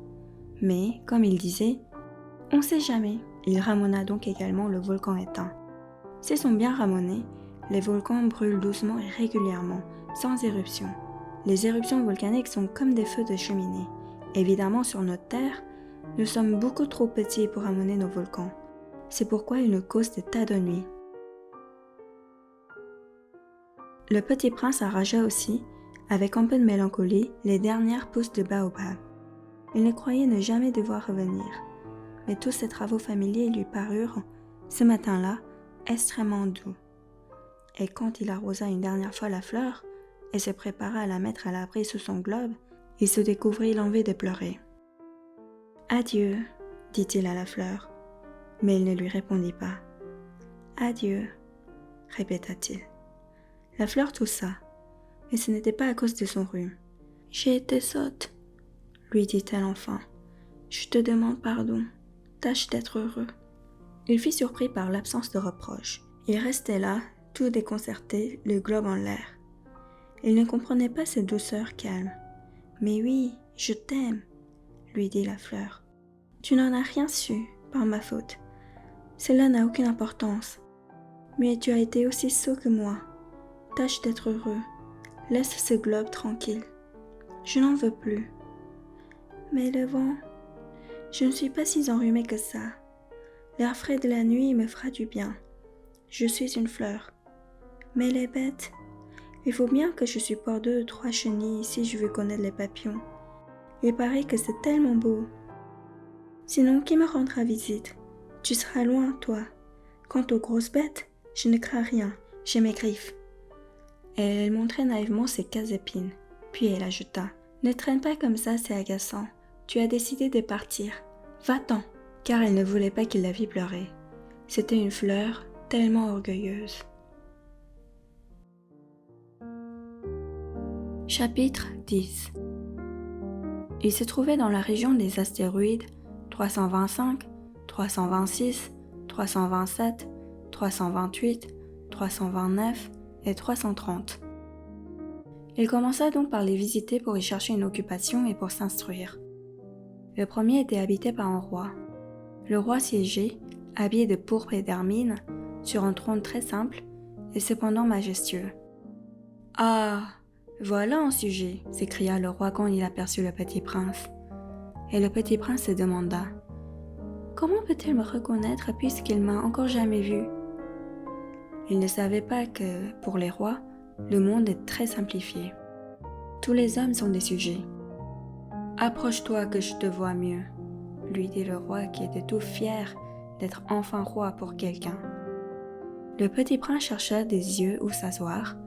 mais, comme il disait, « on sait jamais », il ramena donc également le volcan éteint. S'ils sont bien ramenés, les volcans brûlent doucement et régulièrement, sans éruption. Les éruptions volcaniques sont comme des feux de cheminée. Évidemment, sur notre Terre, nous sommes beaucoup trop petits pour ramener nos volcans. C'est pourquoi ils nous causent des tas de nuits. Le petit prince arrangea aussi, avec un peu de mélancolie, les dernières pousses de baobab. Il ne croyait ne jamais devoir revenir, mais tous ses travaux familiers lui parurent, ce matin-là, extrêmement doux. Et quand il arrosa une dernière fois la fleur et se prépara à la mettre à l'abri sous son globe, il se découvrit l'envie de pleurer. « Adieu », dit-il à la fleur, mais il ne lui répondit pas. « Adieu », répéta-t-il. La fleur toussa, mais ce n'était pas à cause de son rhume. « J'ai été sotte », lui dit-elle enfin. « Je te demande pardon. Tâche d'être heureux. » Il fut surpris par l'absence de reproche. Il restait là, tout déconcerté, le globe en l'air. Il ne comprenait pas cette douceur calme. « Mais oui, je t'aime », lui dit la fleur. « Tu n'en as rien su, par ma faute. Cela n'a aucune importance. Mais tu as été aussi sot que moi. Tâche d'être heureux. Laisse ce globe tranquille. Je n'en veux plus. Mais le vent, je ne suis pas si enrhumée que ça. L'air frais de la nuit me fera du bien. Je suis une fleur. Mais les bêtes, il faut bien que je supporte 2 ou 3 chenilles si je veux connaître les papillons. Il paraît que c'est tellement beau. Sinon, qui me rendra visite? Tu seras loin, toi. Quant aux grosses bêtes, je ne crains rien, j'ai mes griffes. » Et elle montrait naïvement ses 15 épines. Puis elle ajouta, « Ne traîne pas comme ça, c'est agaçant. Tu as décidé de partir. Va-t'en !» Car elle ne voulait pas qu'il la vît pleurer. C'était une fleur tellement orgueilleuse. Chapitre 10. Il se trouvait dans la région des astéroïdes 325, 326, 327, 328, 329 et 330. Il commença donc par les visiter pour y chercher une occupation et pour s'instruire. Le premier était habité par un roi. Le roi siégeait, habillé de pourpre et d'hermine, sur un trône très simple et cependant majestueux. « Ah, voilà un sujet !» s'écria le roi quand il aperçut le petit prince. Et le petit prince se demanda « Comment peut-il me reconnaître puisqu'il m'a encore jamais vu ?» Il ne savait pas que, pour les rois, le monde est très simplifié. Tous les hommes sont des sujets. « Approche-toi que je te vois mieux », lui dit le roi qui était tout fier d'être enfin roi pour quelqu'un. Le petit prince chercha des yeux où s'asseoir,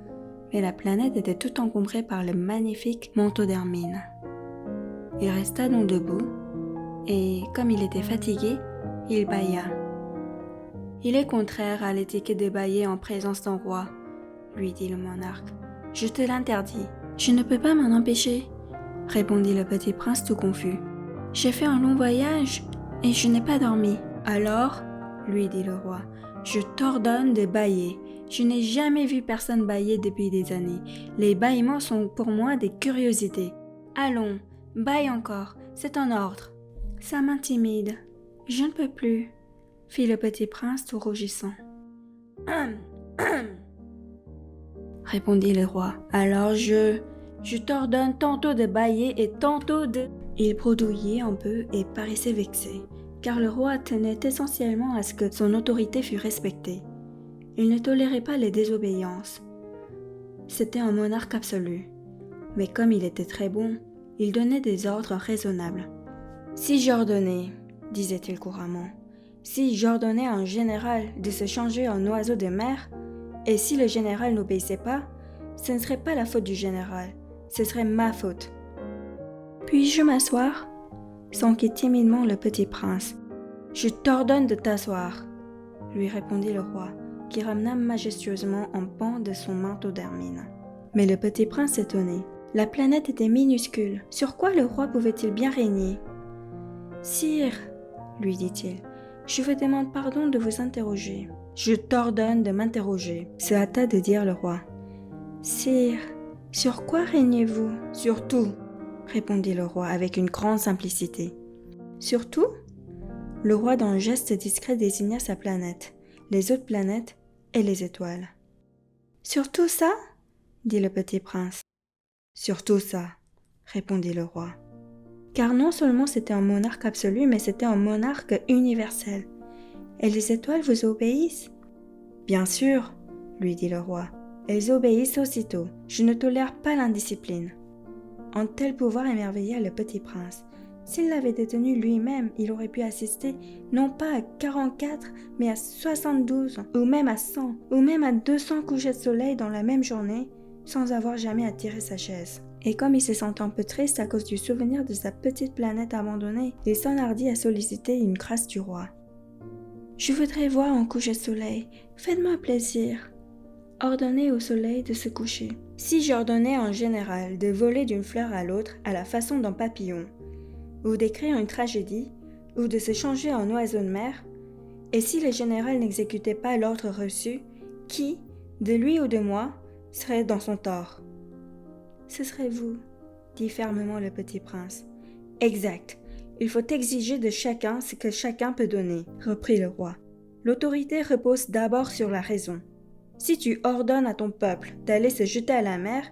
mais la planète était tout encombrée par le magnifique manteau d'hermine. Il resta donc debout, et comme il était fatigué, il bâilla. « Il est contraire à l'étiquette de bâiller en présence d'un roi, » lui dit le monarque. « Je te l'interdis. »« Je ne peux pas m'en empêcher, » répondit le petit prince tout confus. « J'ai fait un long voyage, et je n'ai pas dormi. »« Alors, » lui dit le roi, « je t'ordonne de bâiller. Je n'ai jamais vu personne bâiller depuis des années. Les bâillements sont pour moi des curiosités. Allons, bâille encore, c'est un ordre. »« Ça m'intimide. Je ne peux plus, » fit le petit prince tout rougissant. Répondit le roi. « Alors je t'ordonne tantôt de bâiller et tantôt de... » Il bredouillait un peu et paraissait vexé, car le roi tenait essentiellement à ce que son autorité fût respectée. Il ne tolérait pas les désobéissances. C'était un monarque absolu. Mais comme il était très bon, il donnait des ordres raisonnables. « Si j'ordonnais, disait-il couramment, Si j'ordonnais à un général de se changer en oiseau de mer, et si le général n'obéissait pas, ce ne serait pas la faute du général, ce serait ma faute. Puis-je m'asseoir? S'enquit timidement le petit prince. Je t'ordonne de t'asseoir, lui répondit le roi, qui ramena majestueusement en pan de son manteau d'hermine. Mais le petit prince s'étonnait. La planète était minuscule. Sur quoi le roi pouvait-il bien régner? Sire, lui dit-il, je vous demande pardon de vous interroger. Je t'ordonne de m'interroger, se hâta de dire le roi. Sire, sur quoi régnez-vous? Sur tout, répondit le roi avec une grande simplicité. Sur tout? Le roi d'un geste discret désigna sa planète, les autres planètes et les étoiles. Sur tout ça? Dit le petit prince. Sur tout ça, répondit le roi. Car non seulement c'était un monarque absolu, mais c'était un monarque universel. Et les étoiles vous obéissent? Bien sûr, lui dit le roi. Elles obéissent aussitôt. Je ne tolère pas l'indiscipline. Un tel pouvoir émerveilla le petit prince. S'il l'avait détenu lui-même, il aurait pu assister non pas à 44, mais à 72, ou même à 100, ou même à 200 couchers de soleil dans la même journée, sans avoir jamais à tirer sa chaise. Et comme il se sentait un peu triste à cause du souvenir de sa petite planète abandonnée, il s'enhardit à solliciter une grâce du roi. « Je voudrais voir un coucher de soleil. Faites-moi plaisir. » Ordonnez au soleil de se coucher. Si j'ordonnais en général de voler d'une fleur à l'autre à la façon d'un papillon, ou d'écrire une tragédie, ou de se changer en oiseau de mer, et si le général n'exécutait pas l'ordre reçu, qui, de lui ou de moi, serait dans son tort? Ce serait vous, dit fermement le petit prince. Exact. Il faut exiger de chacun ce que chacun peut donner, reprit le roi. L'autorité repose d'abord sur la raison. Si tu ordonnes à ton peuple d'aller se jeter à la mer,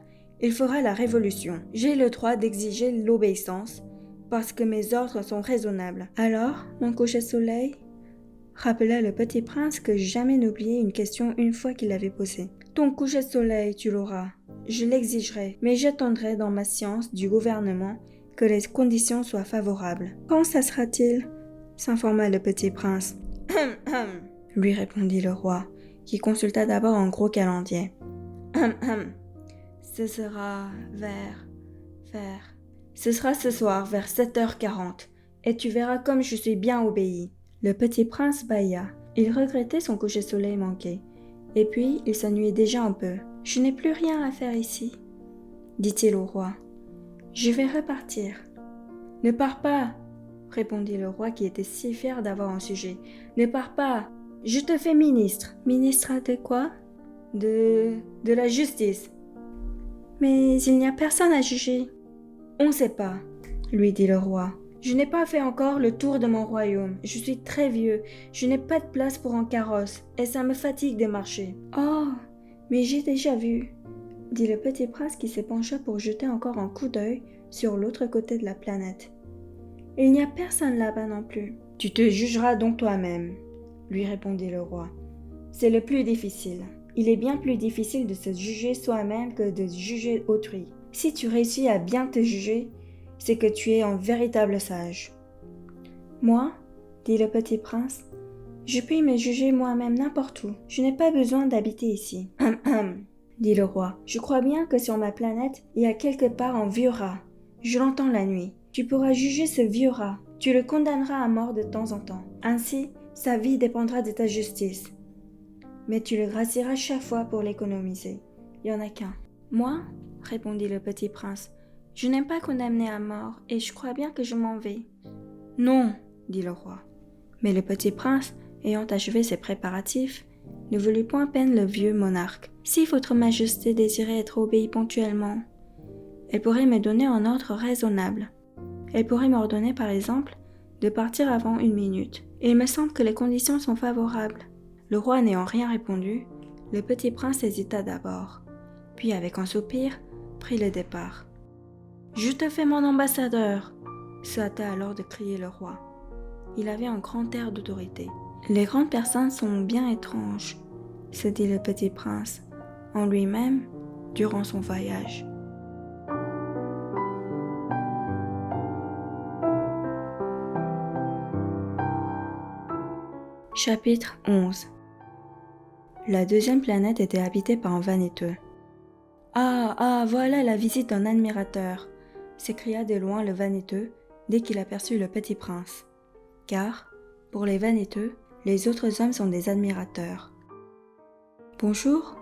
il fera la révolution. J'ai le droit d'exiger l'obéissance, parce que mes ordres sont raisonnables. Alors, mon coucher de soleil, rappela le petit prince que jamais n'oubliait une question une fois qu'il l'avait posée. Ton coucher de soleil, tu l'auras. Je l'exigerai, mais j'attendrai dans ma science du gouvernement que les conditions soient favorables. Quand ça sera-t-il? S'informa le petit prince. Lui répondit le roi, qui consulta d'abord un gros calendrier. Ce sera Ce sera ce soir vers 7h40, et tu verras comme je suis bien obéi. Le petit prince bâilla. Il regrettait son coucher de soleil manqué. Et puis, il s'ennuyait déjà un peu. « Je n'ai plus rien à faire ici, » dit-il au roi. « Je vais repartir. »« Ne pars pas, » répondit le roi qui était si fier d'avoir un sujet. « Ne pars pas. Je te fais ministre. »« Ministre de quoi ? » De la justice. »« Mais il n'y a personne à juger. »« On ne sait pas, » lui dit le roi. « Je n'ai pas fait encore le tour de mon royaume. Je suis très vieux. Je n'ai pas de place pour un carrosse, et ça me fatigue de marcher. »« Oh, mais j'ai déjà vu, » dit le petit prince qui se pencha pour jeter encore un coup d'œil sur l'autre côté de la planète. « Il n'y a personne là-bas non plus. »« Tu te jugeras donc toi-même, » lui répondit le roi. « C'est le plus difficile. Il est bien plus difficile de se juger soi-même que de juger autrui. Si tu réussis à bien te juger, c'est que tu es un véritable sage. »« Moi, » dit le petit prince, « je puis me juger moi-même n'importe où. Je n'ai pas besoin d'habiter ici. » dit le roi. « Je crois bien que sur ma planète, il y a quelque part un vieux rat. Je l'entends la nuit. Tu pourras juger ce vieux rat. Tu le condamneras à mort de temps en temps. Ainsi, sa vie dépendra de ta justice. Mais tu le gracieras chaque fois pour l'économiser. Il n'y en a qu'un. »« Moi, » répondit le petit prince, « je n'aime pas condamner à mort, et je crois bien que je m'en vais. »« Non, » dit le roi. Mais le petit prince, ayant achevé ses préparatifs, ne voulut point peindre le vieux monarque. « Si votre majesté désirait être obéie ponctuellement, elle pourrait me donner un ordre raisonnable. Elle pourrait m'ordonner, par exemple, de partir avant 1 minute. Et il me semble que les conditions sont favorables. » Le roi n'ayant rien répondu, le petit prince hésita d'abord, puis avec un soupir, prit le départ. « Je te fais mon ambassadeur !» se hâta alors de crier le roi. Il avait un grand air d'autorité. « Les grandes personnes sont bien étranges, » se dit le petit prince, en lui-même, durant son voyage. Chapitre 11. La deuxième planète était habitée par un vaniteux. « Ah, voilà la visite d'un admirateur !» s'écria de loin le vaniteux dès qu'il aperçut le petit prince. Car, pour les vaniteux, les autres hommes sont des admirateurs. « Bonjour,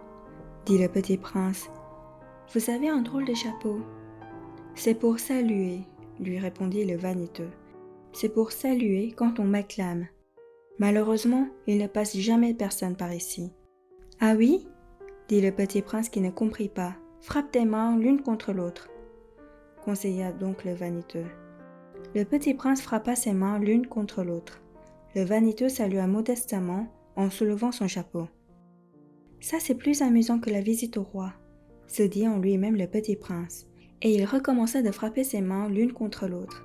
dit le petit prince. Vous avez un drôle de chapeau. C'est pour saluer, lui répondit le vaniteux. C'est pour saluer quand on m'acclame. Malheureusement, il ne passe jamais personne par ici. Ah oui? Dit le petit prince qui ne comprit pas. Frappe tes mains l'une contre l'autre, conseilla donc le vaniteux. Le petit prince frappa ses mains l'une contre l'autre. Le vaniteux salua modestement en soulevant son chapeau. Ça, c'est plus amusant que la visite au roi, se dit en lui-même le petit prince, et il recommença de frapper ses mains l'une contre l'autre.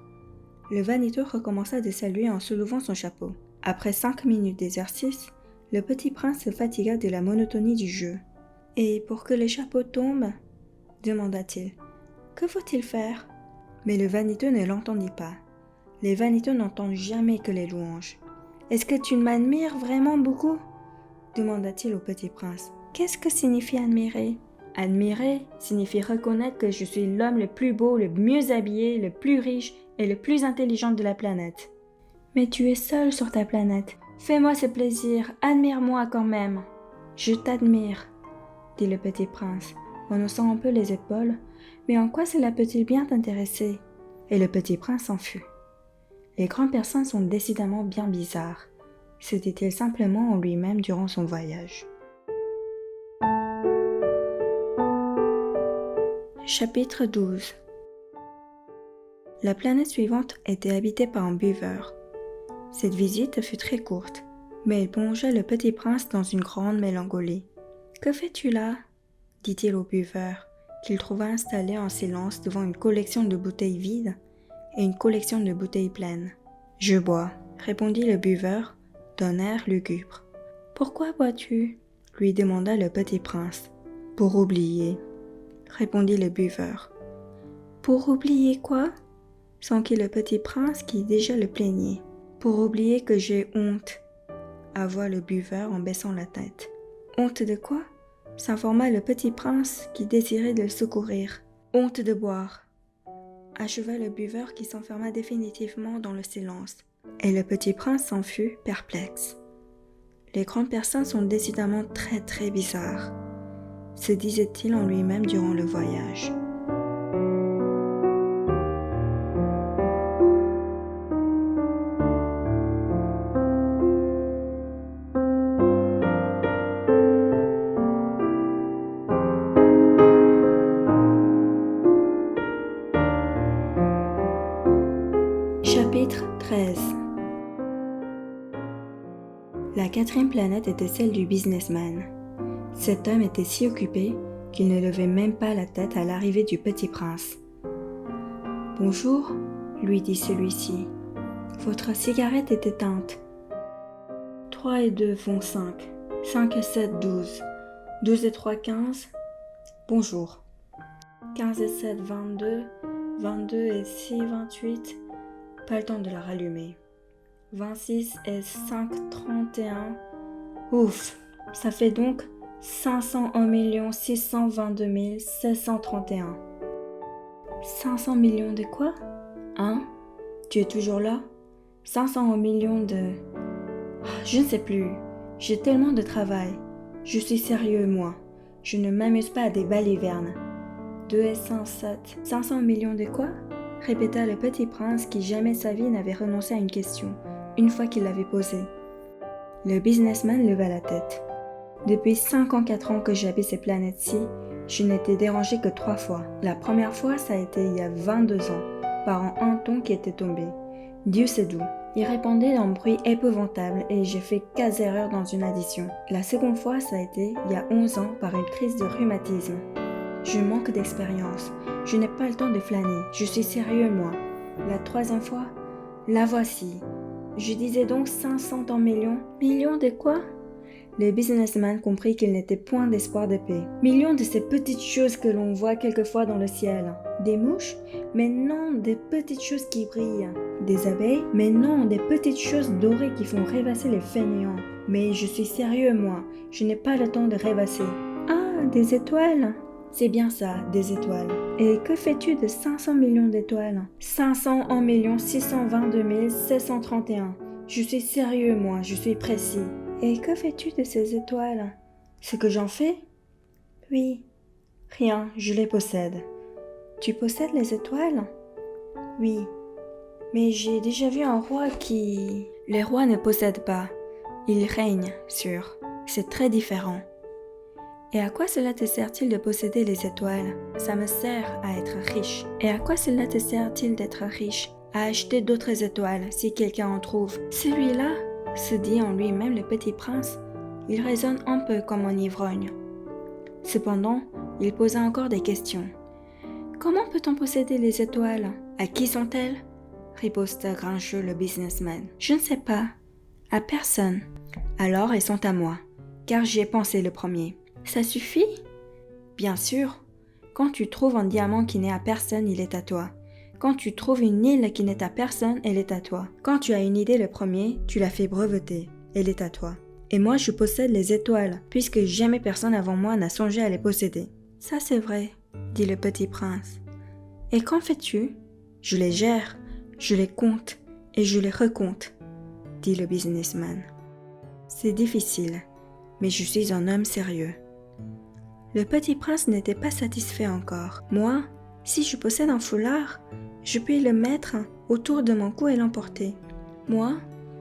Le vaniteux recommença de saluer en soulevant son chapeau. Après 5 minutes d'exercice, le petit prince se fatigua de la monotonie du jeu. « Et pour que le chapeau tombe ?» demanda-t-il. « Que faut-il faire ?» Mais le vaniteux ne l'entendit pas. Les vaniteux n'entendent jamais que les louanges. « Est-ce que tu m'admires vraiment beaucoup ?» demanda-t-il au petit prince. « Qu'est-ce que signifie admirer ?»« Admirer signifie reconnaître que je suis l'homme le plus beau, le mieux habillé, le plus riche et le plus intelligent de la planète. »« Mais tu es seul sur ta planète. Fais-moi ce plaisir, admire-moi quand même. »« Je t'admire, » dit le petit prince, en haussant un peu les épaules. « Mais en quoi cela peut-il bien t'intéresser ?» Et le petit prince s'en fut. Les grandes personnes sont décidément bien bizarres, se dit-il simplement en lui-même durant son voyage. Chapitre 12. La planète suivante était habitée par un buveur. Cette visite fut très courte, mais elle plongea le petit prince dans une grande mélancolie. « Que fais-tu là ?» dit-il au buveur, qu'il trouva installé en silence devant une collection de bouteilles vides et une collection de bouteilles pleines. « Je bois, » répondit le buveur d'un air lugubre. « Pourquoi bois-tu » lui demanda le petit prince. « Pour oublier, » répondit le buveur. « Pour oublier quoi » s'enquit le petit prince qui déjà le plaignait. « Pour oublier que j'ai honte, » avoua le buveur en baissant la tête. « Honte de quoi » s'informa le petit prince qui désirait le secourir. « Honte de boire » acheva le buveur qui s'enferma définitivement dans le silence. Et le petit prince s'en fut perplexe. Les grandes personnes sont décidément très très bizarres, se disait-il en lui-même durant le voyage. Chapitre 13. La quatrième planète était celle du businessman. Cet homme était si occupé qu'il ne levait même pas la tête à l'arrivée du petit prince. « Bonjour, » lui dit celui-ci. « Votre cigarette est éteinte. 3 et 2 font 5. 5 et 7, 12. 12 et 3, 15. Bonjour. 15 et 7, 22. 22 et 6, 28. Pas le temps de la rallumer. 26 et 5, 31. Ouf, ça fait donc 501 622 1631. 500 millions de quoi? Hein? Tu es toujours là? 501 millions de... Je ne sais plus. J'ai tellement de travail. Je suis sérieux, moi. Je ne m'amuse pas à des balivernes. 2 et 100, 7. 500 millions de quoi? Répéta le petit prince qui jamais de sa vie n'avait renoncé à une question, une fois qu'il l'avait posée. Le businessman leva la tête. Depuis 54 ans que j'habite ces planètes-ci, je n'étais dérangé que 3 fois. La première fois, ça a été il y a 22 ans, par un hanneton qui était tombé. Dieu sait d'où. Il répondait d'un bruit épouvantable et j'ai fait 15 erreurs dans une addition. La seconde fois, ça a été il y a 11 ans par une crise de rhumatisme. Je manque d'expérience. Je n'ai pas le temps de flâner. Je suis sérieux, moi. La troisième fois, la voici. Je disais donc 500 en millions. Millions de quoi? Le businessman comprit qu'il n'était point d'espoir de paix. Millions de ces petites choses que l'on voit quelquefois dans le ciel. Des mouches? Mais non, des petites choses qui brillent. Des abeilles? Mais non, des petites choses dorées qui font rêvasser les fainéants. Mais je suis sérieux, moi. Je n'ai pas le temps de rêvasser. Ah, des étoiles? C'est bien ça, des étoiles. Et que fais-tu de 500 millions d'étoiles? 501 622 731. Je suis sérieux, moi, je suis précis. Et que fais-tu de ces étoiles? Ce que j'en fais? Oui. Rien, je les possède. Tu possèdes les étoiles? Oui. Mais j'ai déjà vu un roi qui... Les rois ne possèdent pas. Ils règnent sur. C'est très différent. Et à quoi cela te sert-il de posséder les étoiles? Ça me sert à être riche. Et à quoi cela te sert-il d'être riche? À acheter d'autres étoiles, si quelqu'un en trouve. Celui-là, se dit en lui-même le petit prince, il raisonne un peu comme un ivrogne. Cependant, il posa encore des questions. Comment peut-on posséder les étoiles? À qui sont-elles? Riposta grincheux le businessman. Je ne sais pas. À personne. Alors elles sont à moi, car j'y ai pensé le premier. Ça suffit? Bien sûr. Quand tu trouves un diamant qui n'est à personne, il est à toi. Quand tu trouves une île qui n'est à personne, elle est à toi. Quand tu as une idée le premier, tu la fais breveter. Elle est à toi. Et moi, je possède les étoiles, puisque jamais personne avant moi n'a songé à les posséder. Ça, c'est vrai, dit le petit prince. Et qu'en fais-tu? Je les gère, je les compte et je les recompte, dit le businessman. C'est difficile, mais je suis un homme sérieux. Le petit prince n'était pas satisfait encore. Moi, si je possède un foulard, je puis le mettre autour de mon cou et l'emporter. Moi,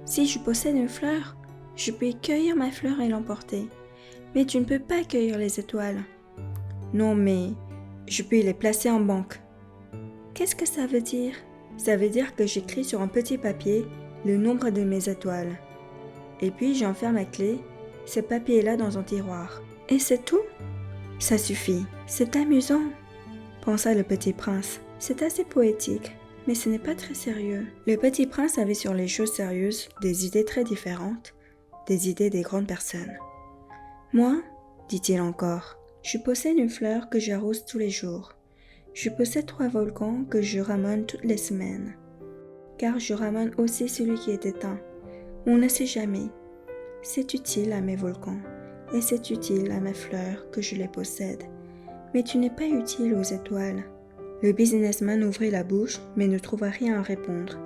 si je possède une fleur, je puis cueillir ma fleur et l'emporter. Mais tu ne peux pas cueillir les étoiles. Non, mais je puis les placer en banque. Qu'est-ce que ça veut dire? Ça veut dire que j'écris sur un petit papier le nombre de mes étoiles. Et puis j'enferme ma clé, ce papier-là dans un tiroir. Et c'est tout? Ça suffit. C'est amusant, pensa le petit prince. C'est assez poétique, mais ce n'est pas très sérieux. Le petit prince avait sur les choses sérieuses des idées très différentes, des idées des grandes personnes. Moi, dit-il encore, je possède une fleur que j'arrose tous les jours. Je possède 3 volcans que je ramène toutes les semaines. Car je ramène aussi celui qui est éteint. On ne sait jamais. C'est utile à mes volcans, et c'est utile à mes fleurs que je les possède. Mais tu n'es pas utile aux étoiles. Le businessman ouvrit la bouche, mais ne trouva rien à répondre.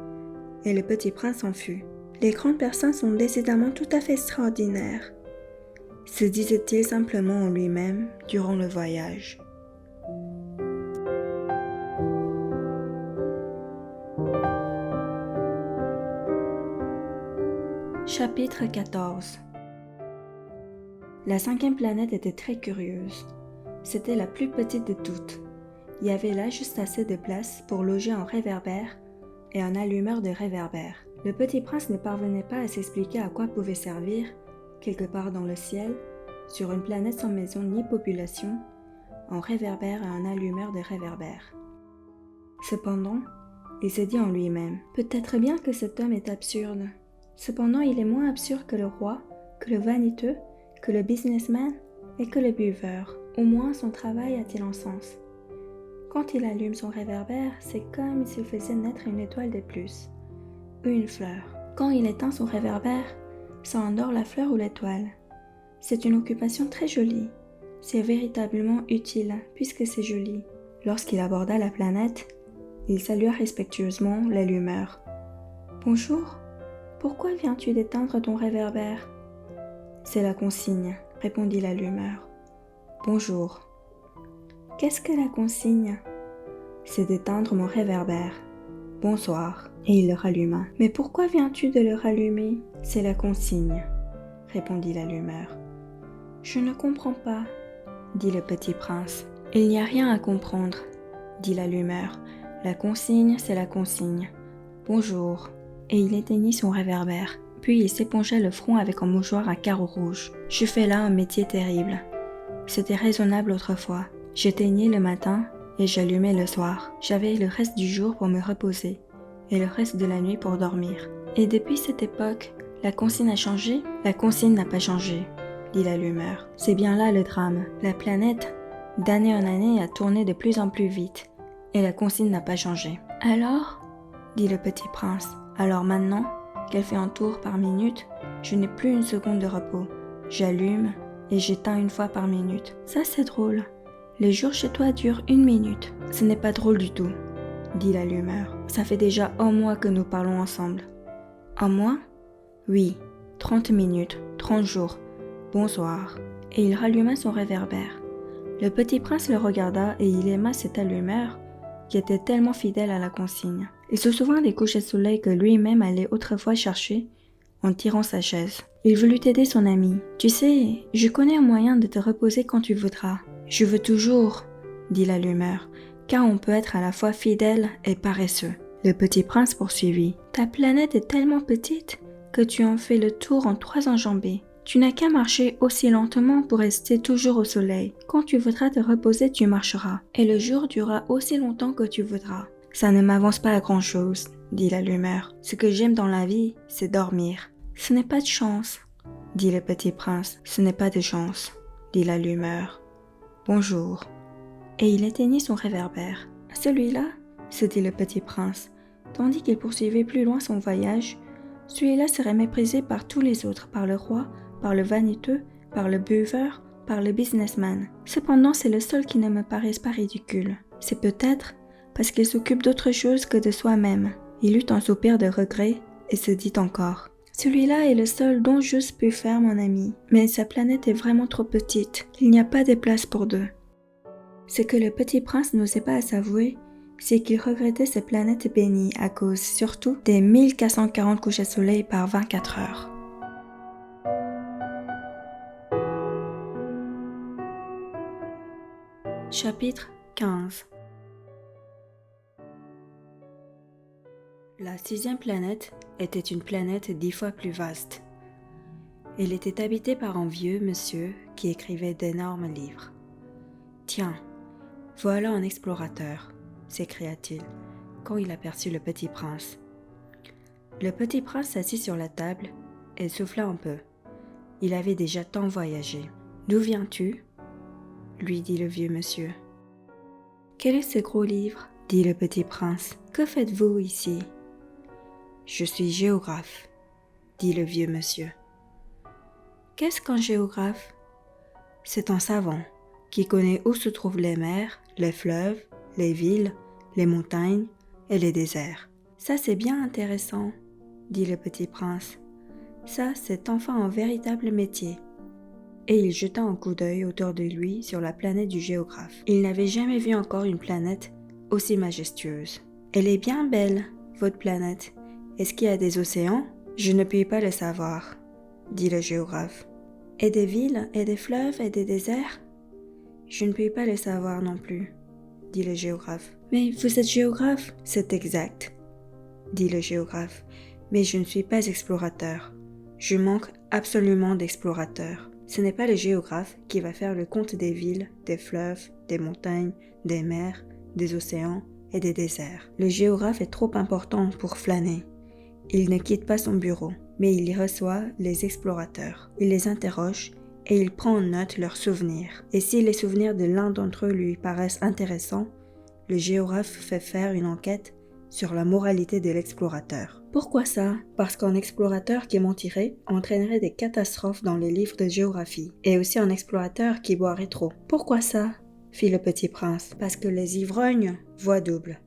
Et le petit prince en fut. Les grandes personnes sont décidément tout à fait extraordinaires, se disait-il simplement en lui-même durant le voyage. Chapitre 14. La 5e planète était très curieuse. C'était la plus petite de toutes. Il y avait là juste assez de place pour loger un réverbère et un allumeur de réverbère. Le petit prince ne parvenait pas à s'expliquer à quoi pouvait servir, quelque part dans le ciel, sur une planète sans maison ni population, un réverbère et un allumeur de réverbère. Cependant, il se dit en lui-même, peut-être bien que cet homme est absurde. Cependant, il est moins absurde que le roi, que le vaniteux, que le businessman et que le buveur. Au moins, son travail a-t-il un sens. Quand il allume son réverbère, c'est comme s'il faisait naître une étoile de plus, ou une fleur. Quand il éteint son réverbère, ça endort la fleur ou l'étoile. C'est une occupation très jolie. C'est véritablement utile, puisque c'est joli. Lorsqu'il aborda la planète, il salua respectueusement l'allumeur. « Bonjour, pourquoi viens-tu d'éteindre ton réverbère ?»« C'est la consigne, » répondit l'allumeur. « Bonjour. »« Qu'est-ce que la consigne ?»« C'est d'éteindre mon réverbère. »« Bonsoir. » Et il le ralluma. « Mais pourquoi viens-tu de le rallumer ?»« C'est la consigne, » répondit l'allumeur. « Je ne comprends pas, » dit le petit prince. « Il n'y a rien à comprendre, » dit l'allumeur. « La consigne, c'est la consigne. Bonjour. » Et il éteignit son réverbère. Puis il s'épongea le front avec un mouchoir à carreaux rouges. Je fais là un métier terrible. C'était raisonnable autrefois. J'éteignais le matin et j'allumais le soir. J'avais le reste du jour pour me reposer et le reste de la nuit pour dormir. Et depuis cette époque, La consigne a changé? La consigne n'a pas changé, dit l'allumeur. C'est bien là le drame. La planète, d'année en année, a tourné de plus en plus vite, et la consigne n'a pas changé. Alors? Dit le petit prince. Alors maintenant, qu'elle fait un tour par minute, je n'ai plus une seconde de repos. J'allume et j'éteins une fois par minute. Ça c'est drôle. Les jours chez toi durent 1 minute. Ce n'est pas drôle du tout, dit l'allumeur. Ça fait déjà 1 mois que nous parlons ensemble. 1 mois? Oui, 30 minutes, 30 jours. Bonsoir. Et il ralluma son réverbère. Le petit prince le regarda et il aima cet allumeur qui était tellement fidèle à la consigne. Il se souvint des couchers de soleil que lui-même allait autrefois chercher en tirant sa chaise. Il voulut aider son ami. « Tu sais, je connais un moyen de te reposer quand tu voudras. »« Je veux toujours, » dit l'allumeur, « car on peut être à la fois fidèle et paresseux. » Le petit prince poursuivit. « Ta planète est tellement petite que tu en fais le tour en 3 enjambées. Tu n'as qu'à marcher aussi lentement pour rester toujours au soleil. Quand tu voudras te reposer, tu marcheras. Et le jour durera aussi longtemps que tu voudras. »« Ça ne m'avance pas à grand-chose, » dit l'allumeur. « Ce que j'aime dans la vie, c'est dormir. »« Ce n'est pas de chance, » dit le petit prince. « Ce n'est pas de chance, » dit l'allumeur. « Bonjour. » Et il éteignit son réverbère. « Celui-là, » se dit le petit prince, tandis qu'il poursuivait plus loin son voyage, celui-là serait méprisé par tous les autres, par le roi, par le vaniteux, par le buveur, par le businessman. Cependant, c'est le seul qui ne me paraisse pas ridicule. C'est peut-être parce qu'il s'occupe d'autre chose que de soi-même. Il eut un soupir de regret et se dit encore. Celui-là est le seul dont j'eusse pu faire mon ami. Mais sa planète est vraiment trop petite. Il n'y a pas de place pour 2. Ce que le petit prince n'osait pas s'avouer, c'est qu'il regrettait ces planètes bénies à cause, surtout, des 1440 couchers de soleil par 24 heures. Chapitre 15. La 6e planète était une planète 10 fois plus vaste. Elle était habitée par un vieux monsieur qui écrivait d'énormes livres. « Tiens, voilà un explorateur », s'écria-t-il, quand il aperçut le petit prince. Le petit prince s'assit sur la table et souffla un peu. Il avait déjà tant voyagé. « D'où viens-tu » lui dit le vieux monsieur. « Quel est ce gros livre » dit le petit prince. « Que faites-vous ici » ? « Je suis géographe » dit le vieux monsieur. « Qu'est-ce qu'un géographe » ? C'est un savant qui connaît où se trouvent les mers, les fleuves, les villes, les montagnes et les déserts. « Ça c'est bien intéressant » dit le petit prince. « Ça c'est enfin un véritable métier. » Et il jeta un coup d'œil autour de lui sur la planète du géographe. Il n'avait jamais vu encore une planète aussi majestueuse. « Elle est bien belle, votre planète. Est-ce qu'il y a des océans ? » « Je ne puis pas le savoir, » dit le géographe. « Et des villes, et des fleuves, et des déserts ? » « Je ne puis pas le savoir non plus, » dit le géographe. « Mais vous êtes géographe ? » « C'est exact, » dit le géographe. « Mais je ne suis pas explorateur. Je manque absolument d'explorateurs. Ce n'est pas le géographe qui va faire le compte des villes, des fleuves, des montagnes, des mers, des océans et des déserts. Le géographe est trop important pour flâner. Il ne quitte pas son bureau, mais il y reçoit les explorateurs. Il les interroge et il prend en note leurs souvenirs. Et si les souvenirs de l'un d'entre eux lui paraissent intéressants, le géographe fait faire une enquête sur la moralité de l'explorateur. Pourquoi ça ? Parce qu'un explorateur qui mentirait entraînerait des catastrophes dans les livres de géographie, et aussi un explorateur qui boirait trop. Pourquoi ça ? Fit le petit prince. Parce que les ivrognes voient double.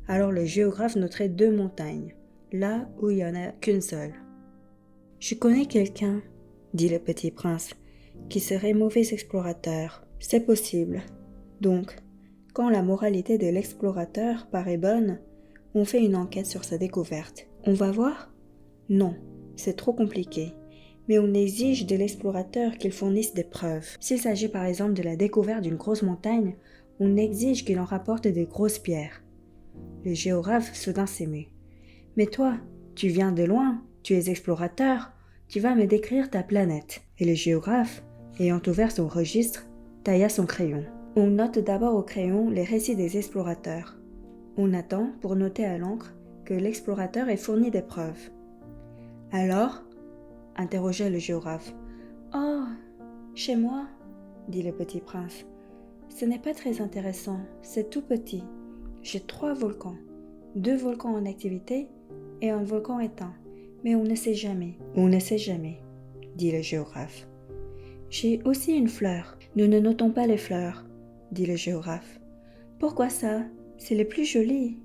Alors le géographe noterait 2 montagnes, là où il n'y en a qu'une seule. « Je connais quelqu'un, » dit le petit prince, « qui serait mauvais explorateur. C'est possible. Donc, quand la moralité de l'explorateur paraît bonne, on fait une enquête sur sa découverte. On va voir ? Non, c'est trop compliqué. Mais on exige de l'explorateur qu'il fournisse des preuves. S'il s'agit par exemple de la découverte d'une grosse montagne, on exige qu'il en rapporte des grosses pierres. » Le géographe soudain s'émut. « Mais toi, tu viens de loin, tu es explorateur, tu vas me décrire ta planète. » Et le géographe, ayant ouvert son registre, tailla son crayon. On note d'abord au crayon les récits des explorateurs. On attend, pour noter à l'encre, que l'explorateur ait fourni des preuves. Alors, interrogea le géographe. Oh, chez moi, dit le petit prince. Ce n'est pas très intéressant, c'est tout petit. J'ai 3 volcans, 2 volcans en activité et un volcan éteint. Mais on ne sait jamais. On ne sait jamais, dit le géographe. J'ai aussi une fleur. Nous ne notons pas les fleurs, dit le géographe. Pourquoi ça? C'est le plus joli.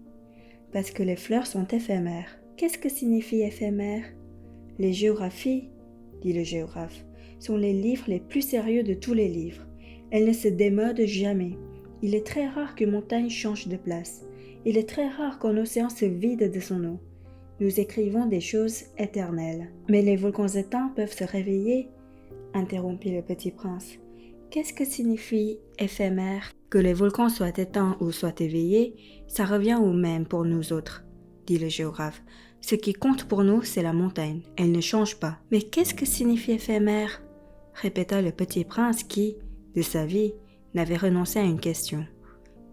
Parce que les fleurs sont éphémères. Qu'est-ce que signifie éphémère? Les géographies, dit le géographe, sont les livres les plus sérieux de tous les livres. Elles ne se démodent jamais. Il est très rare qu'une montagne change de place. Il est très rare qu'un océan se vide de son eau. Nous écrivons des choses éternelles. Mais les volcans éteints peuvent se réveiller, interrompit le petit prince. Qu'est-ce que signifie éphémère? Que les volcans soient éteints ou soient éveillés, ça revient au même pour nous autres, dit le géographe. Ce qui compte pour nous, c'est la montagne. Elle ne change pas. Mais qu'est-ce que signifie éphémère? Répéta le petit prince qui, de sa vie, n'avait renoncé à une question,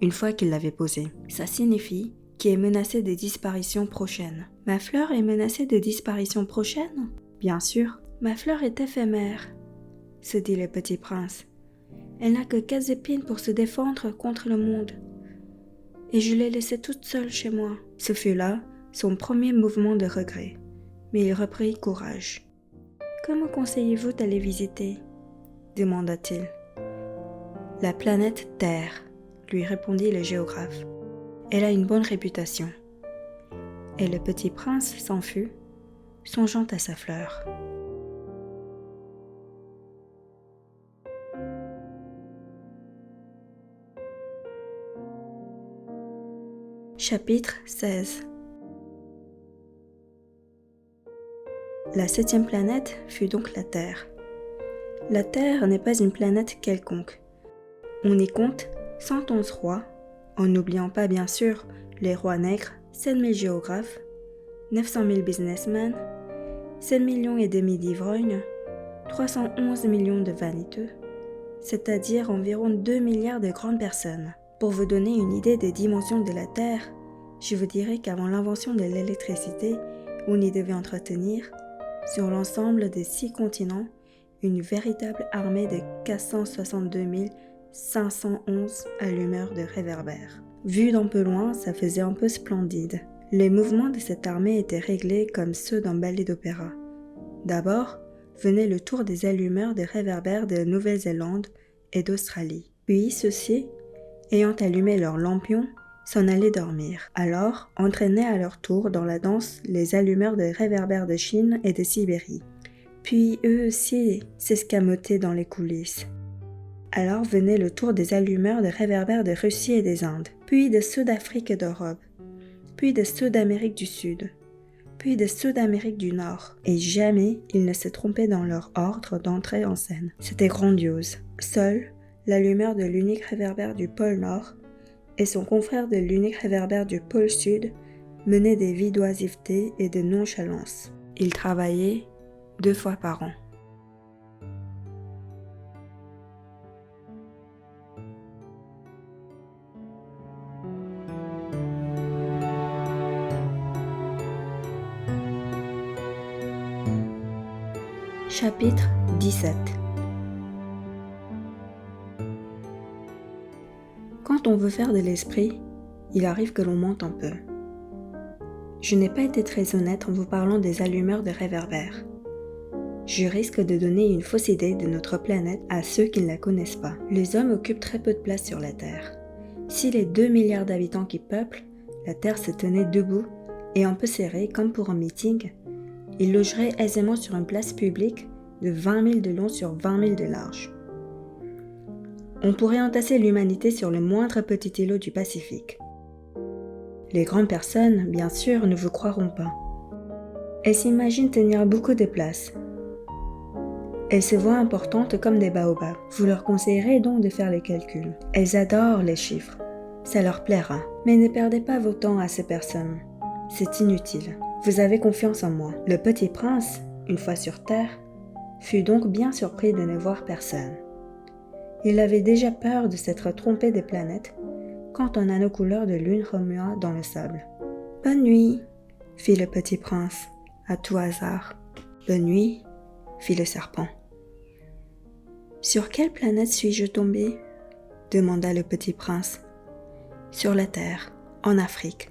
une fois qu'il l'avait posée. Ça signifie qui est menacé de disparition prochaine. Ma fleur est menacée de disparition prochaine? Bien sûr. Ma fleur est éphémère, se dit le petit prince. Elle n'a que 4 épines pour se défendre contre le monde. Et je l'ai laissée toute seule chez moi. Ce fut là son premier mouvement de regret. Mais il reprit courage. Comment conseillez-vous d'aller visiter? Demanda-t-il. La planète Terre, lui répondit le géographe. Elle a une bonne réputation. Et le petit prince s'en fut, songeant à sa fleur. Chapitre 16. La 7e planète fut donc la Terre. La Terre n'est pas une planète quelconque. On y compte 111 rois, en n'oubliant pas bien sûr les rois nègres, 7 000 géographes, 900 000 businessmen, 7 millions et demi d'ivrognes, 311 millions de vaniteux, c'est-à-dire environ 2 milliards de grandes personnes. Pour vous donner une idée des dimensions de la Terre, je vous dirai qu'avant l'invention de l'électricité, on y devait entretenir, sur l'ensemble des 6 continents, une véritable armée de 462 511 allumeurs de réverbères. Vu d'un peu loin, ça faisait un peu splendide. Les mouvements de cette armée étaient réglés comme ceux d'un ballet d'opéra. D'abord, venait le tour des allumeurs de réverbères de Nouvelle-Zélande et d'Australie. Puis ceux-ci, ayant allumé leurs lampions, s'en allaient dormir. Alors, entraînaient à leur tour dans la danse les allumeurs de réverbères de Chine et de Sibérie. Puis eux aussi s'escamotaient dans les coulisses. Alors venait le tour des allumeurs de réverbères de Russie et des Indes, puis de ceux d'Afrique et d'Europe, puis de ceux d'Amérique du Sud, puis de ceux d'Amérique du Nord. Et jamais ils ne se trompaient dans leur ordre d'entrée en scène. C'était grandiose. Seul, l'allumeur de l'unique réverbère du pôle Nord et son confrère de l'unique réverbère du pôle Sud menaient des vies d'oisiveté et de nonchalance. Ils travaillaient 2 fois par an. Chapitre 17. Quand on veut faire de l'esprit, il arrive que l'on mente un peu. Je n'ai pas été très honnête en vous parlant des allumeurs de réverbères. Je risque de donner une fausse idée de notre planète à ceux qui ne la connaissent pas. Les hommes occupent très peu de place sur la Terre. Si les 2 milliards d'habitants qui peuplent, la Terre se tenait debout et un peu serrée comme pour un meeting, ils logeraient aisément sur une place publique de 20 000 de long sur 20 000 de large. On pourrait entasser l'humanité sur le moindre petit îlot du Pacifique. Les grandes personnes, bien sûr, ne vous croiront pas. Elles s'imaginent tenir beaucoup de place. Elles se voient importantes comme des baobabs. Vous leur conseillerez donc de faire les calculs. Elles adorent les chiffres. Ça leur plaira. Mais ne perdez pas vos temps à ces personnes. C'est inutile. Vous avez confiance en moi. Le petit prince, une fois sur Terre, fut donc bien surpris de ne voir personne. Il avait déjà peur de s'être trompé des planètes quand un anneau couleur de lune remua dans le sable. « Bonne nuit » fit le petit prince, à tout hasard. « Bonne nuit » fit le serpent. Sur quelle planète suis-je tombé? Demanda le petit prince. Sur la terre, en Afrique,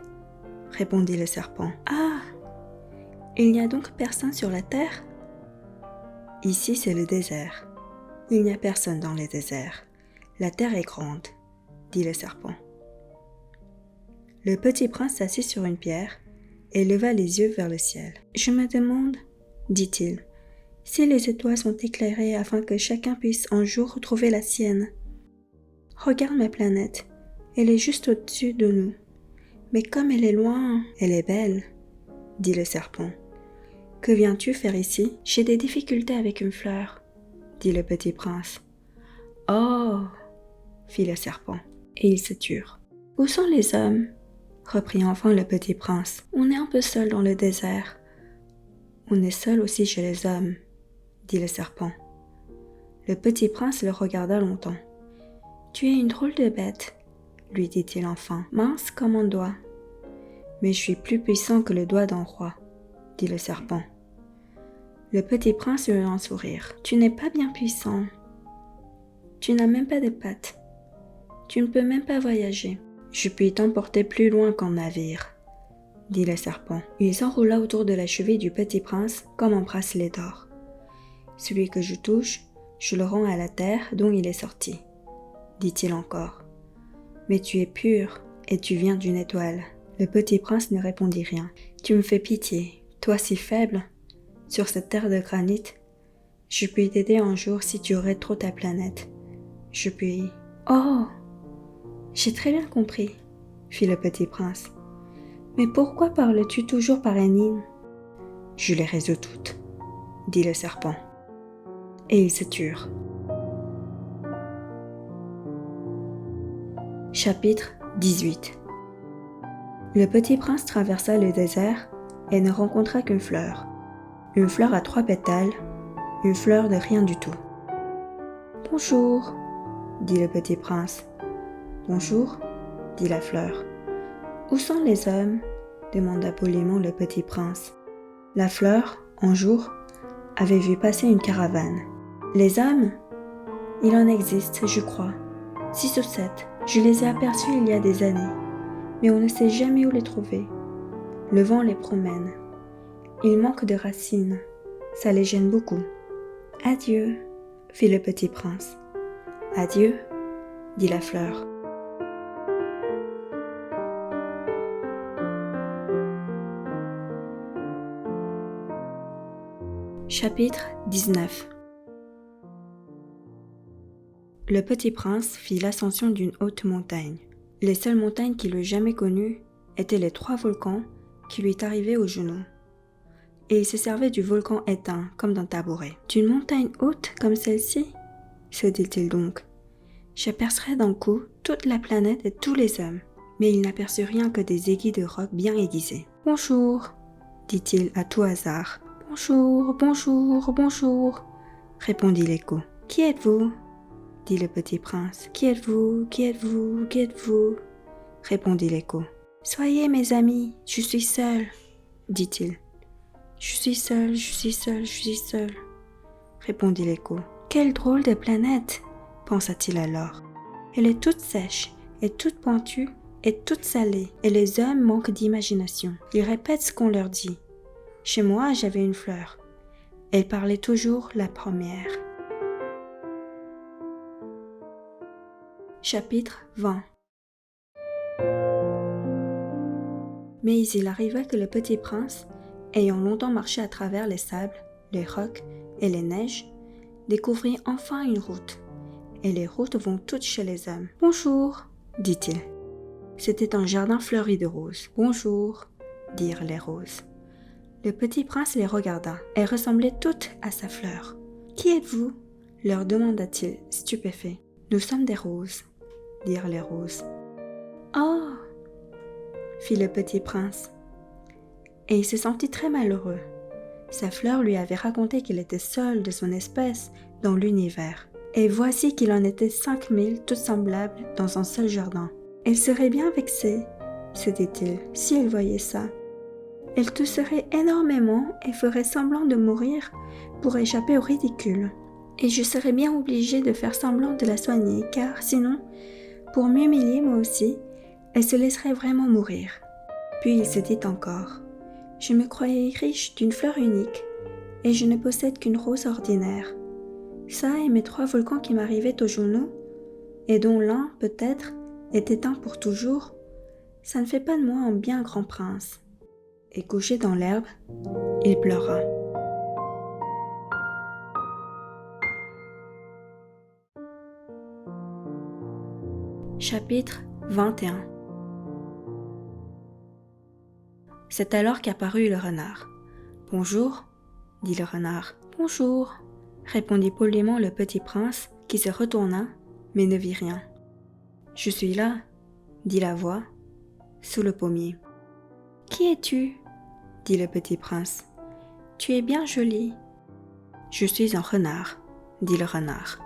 répondit le serpent. Ah! Il n'y a donc personne sur la terre? Ici c'est le désert. Il n'y a personne dans le désert. La terre est grande, dit le serpent. Le petit prince s'assit sur une pierre et leva les yeux vers le ciel. Je me demande, dit-il, si les étoiles sont éclairées afin que chacun puisse un jour retrouver la sienne. Regarde ma planète, elle est juste au-dessus de nous. Mais comme elle est loin, elle est belle, dit le serpent. Que viens-tu faire ici? J'ai des difficultés avec une fleur, dit le petit prince. Oh, fit le serpent, et ils se turent. Où sont les hommes? Reprit enfin le petit prince. On est un peu seul dans le désert. On est seul aussi chez les hommes, dit le serpent. Le petit prince le regarda longtemps. Tu es une drôle de bête, lui dit-il enfin, mince comme un doigt. Mais je suis plus puissant que le doigt d'un roi, dit le serpent. Le petit prince eut un sourire. Tu n'es pas bien puissant. Tu n'as même pas de pattes. Tu ne peux même pas voyager. Je puis t'emporter plus loin qu'en navire, dit le serpent. Il s'enroula autour de la cheville du petit prince comme un bracelet d'or. Celui que je touche, je le rends à la terre dont il est sorti, dit-il encore. Mais tu es pur et tu viens d'une étoile. Le petit prince ne répondit rien. Tu me fais pitié, toi si faible, sur cette terre de granit. Je puis t'aider un jour si tu aurais trop ta planète. Je puis... Oh! J'ai très bien compris, fit le petit prince. Mais pourquoi parles-tu toujours par énigmes? Je les résous toutes, dit le serpent. Et ils se turent. Chapitre 18. Le petit prince traversa le désert et ne rencontra qu'une fleur. Une fleur à 3 pétales, une fleur de rien du tout. « Bonjour, dit le petit prince. « Bonjour, dit la fleur. « Où sont les hommes ?» demanda poliment le petit prince. La fleur, un jour, avait vu passer une caravane. « Les hommes ? Il en existe, je crois. 6 ou 7. Je les ai aperçus il y a des années. Mais on ne sait jamais où les trouver. Le vent les promène. Ils manquent de racines. Ça les gêne beaucoup. Adieu, fit le petit prince. Adieu, dit la fleur. Chapitre 19. Le petit prince fit l'ascension d'une haute montagne. Les seules montagnes qu'il eût jamais connues étaient les 3 volcans qui lui arrivaient aux genoux. Et il se servait du volcan éteint comme d'un tabouret. D'une montagne haute comme celle-ci, se dit-il donc, j'apercerai d'un coup toute la planète et tous les hommes. Mais il n'aperçut rien que des aiguilles de roc bien aiguisées. Bonjour, dit-il à tout hasard. Bonjour, bonjour, bonjour, répondit l'écho. Qui êtes-vous? Dit le petit prince. Qui êtes-vous? Qui êtes-vous? Qui êtes-vous? Répondit l'écho. Soyez mes amis, je suis seul, dit-il. Je suis seul, je suis seul, je suis seul, répondit l'écho. Quelle drôle de planète, pensa-t-il alors. Elle est toute sèche, et toute pointue, et toute salée, et les hommes manquent d'imagination. Ils répètent ce qu'on leur dit. Chez moi, j'avais une fleur. Elle parlait toujours la première. Chapitre 20. Mais il arriva que le petit prince, ayant longtemps marché à travers les sables, les rocs et les neiges, découvrit enfin une route. Et les routes vont toutes chez les hommes. « Bonjour, dit-il. » C'était un jardin fleuri de roses. « Bonjour, dirent les roses. » Le petit prince les regarda. Elles ressemblaient toutes à sa fleur. « Qui êtes-vous » leur demanda-t-il, stupéfait. « Nous sommes des roses, dirent les roses. »« Oh !» fit le petit prince. Et il se sentit très malheureux. Sa fleur lui avait raconté qu'il était seul de son espèce dans l'univers. Et voici qu'il en était 5000 toutes semblables dans un seul jardin. Elle serait bien vexée, se dit-il, si elle voyait ça. Elle tousserait énormément et ferait semblant de mourir pour échapper au ridicule. Et je serais bien obligée de faire semblant de la soigner, car sinon, pour m'humilier moi aussi, elle se laisserait vraiment mourir. Puis il se dit encore, « Je me croyais riche d'une fleur unique, et je ne possède qu'une rose ordinaire. Ça et mes 3 volcans qui m'arrivaient aux genoux, et dont l'un, peut-être, est éteint pour toujours, ça ne fait pas de moi un bien grand prince. » Et couché dans l'herbe, il pleura. Chapitre 21. C'est alors qu'apparut le renard. « Bonjour, dit le renard. « Bonjour, répondit poliment le petit prince, qui se retourna, mais ne vit rien. « Je suis là, dit la voix, sous le pommier. »« Qui es-tu » dit le petit prince. « Tu es bien joli. »« Je suis un renard, dit le renard. »«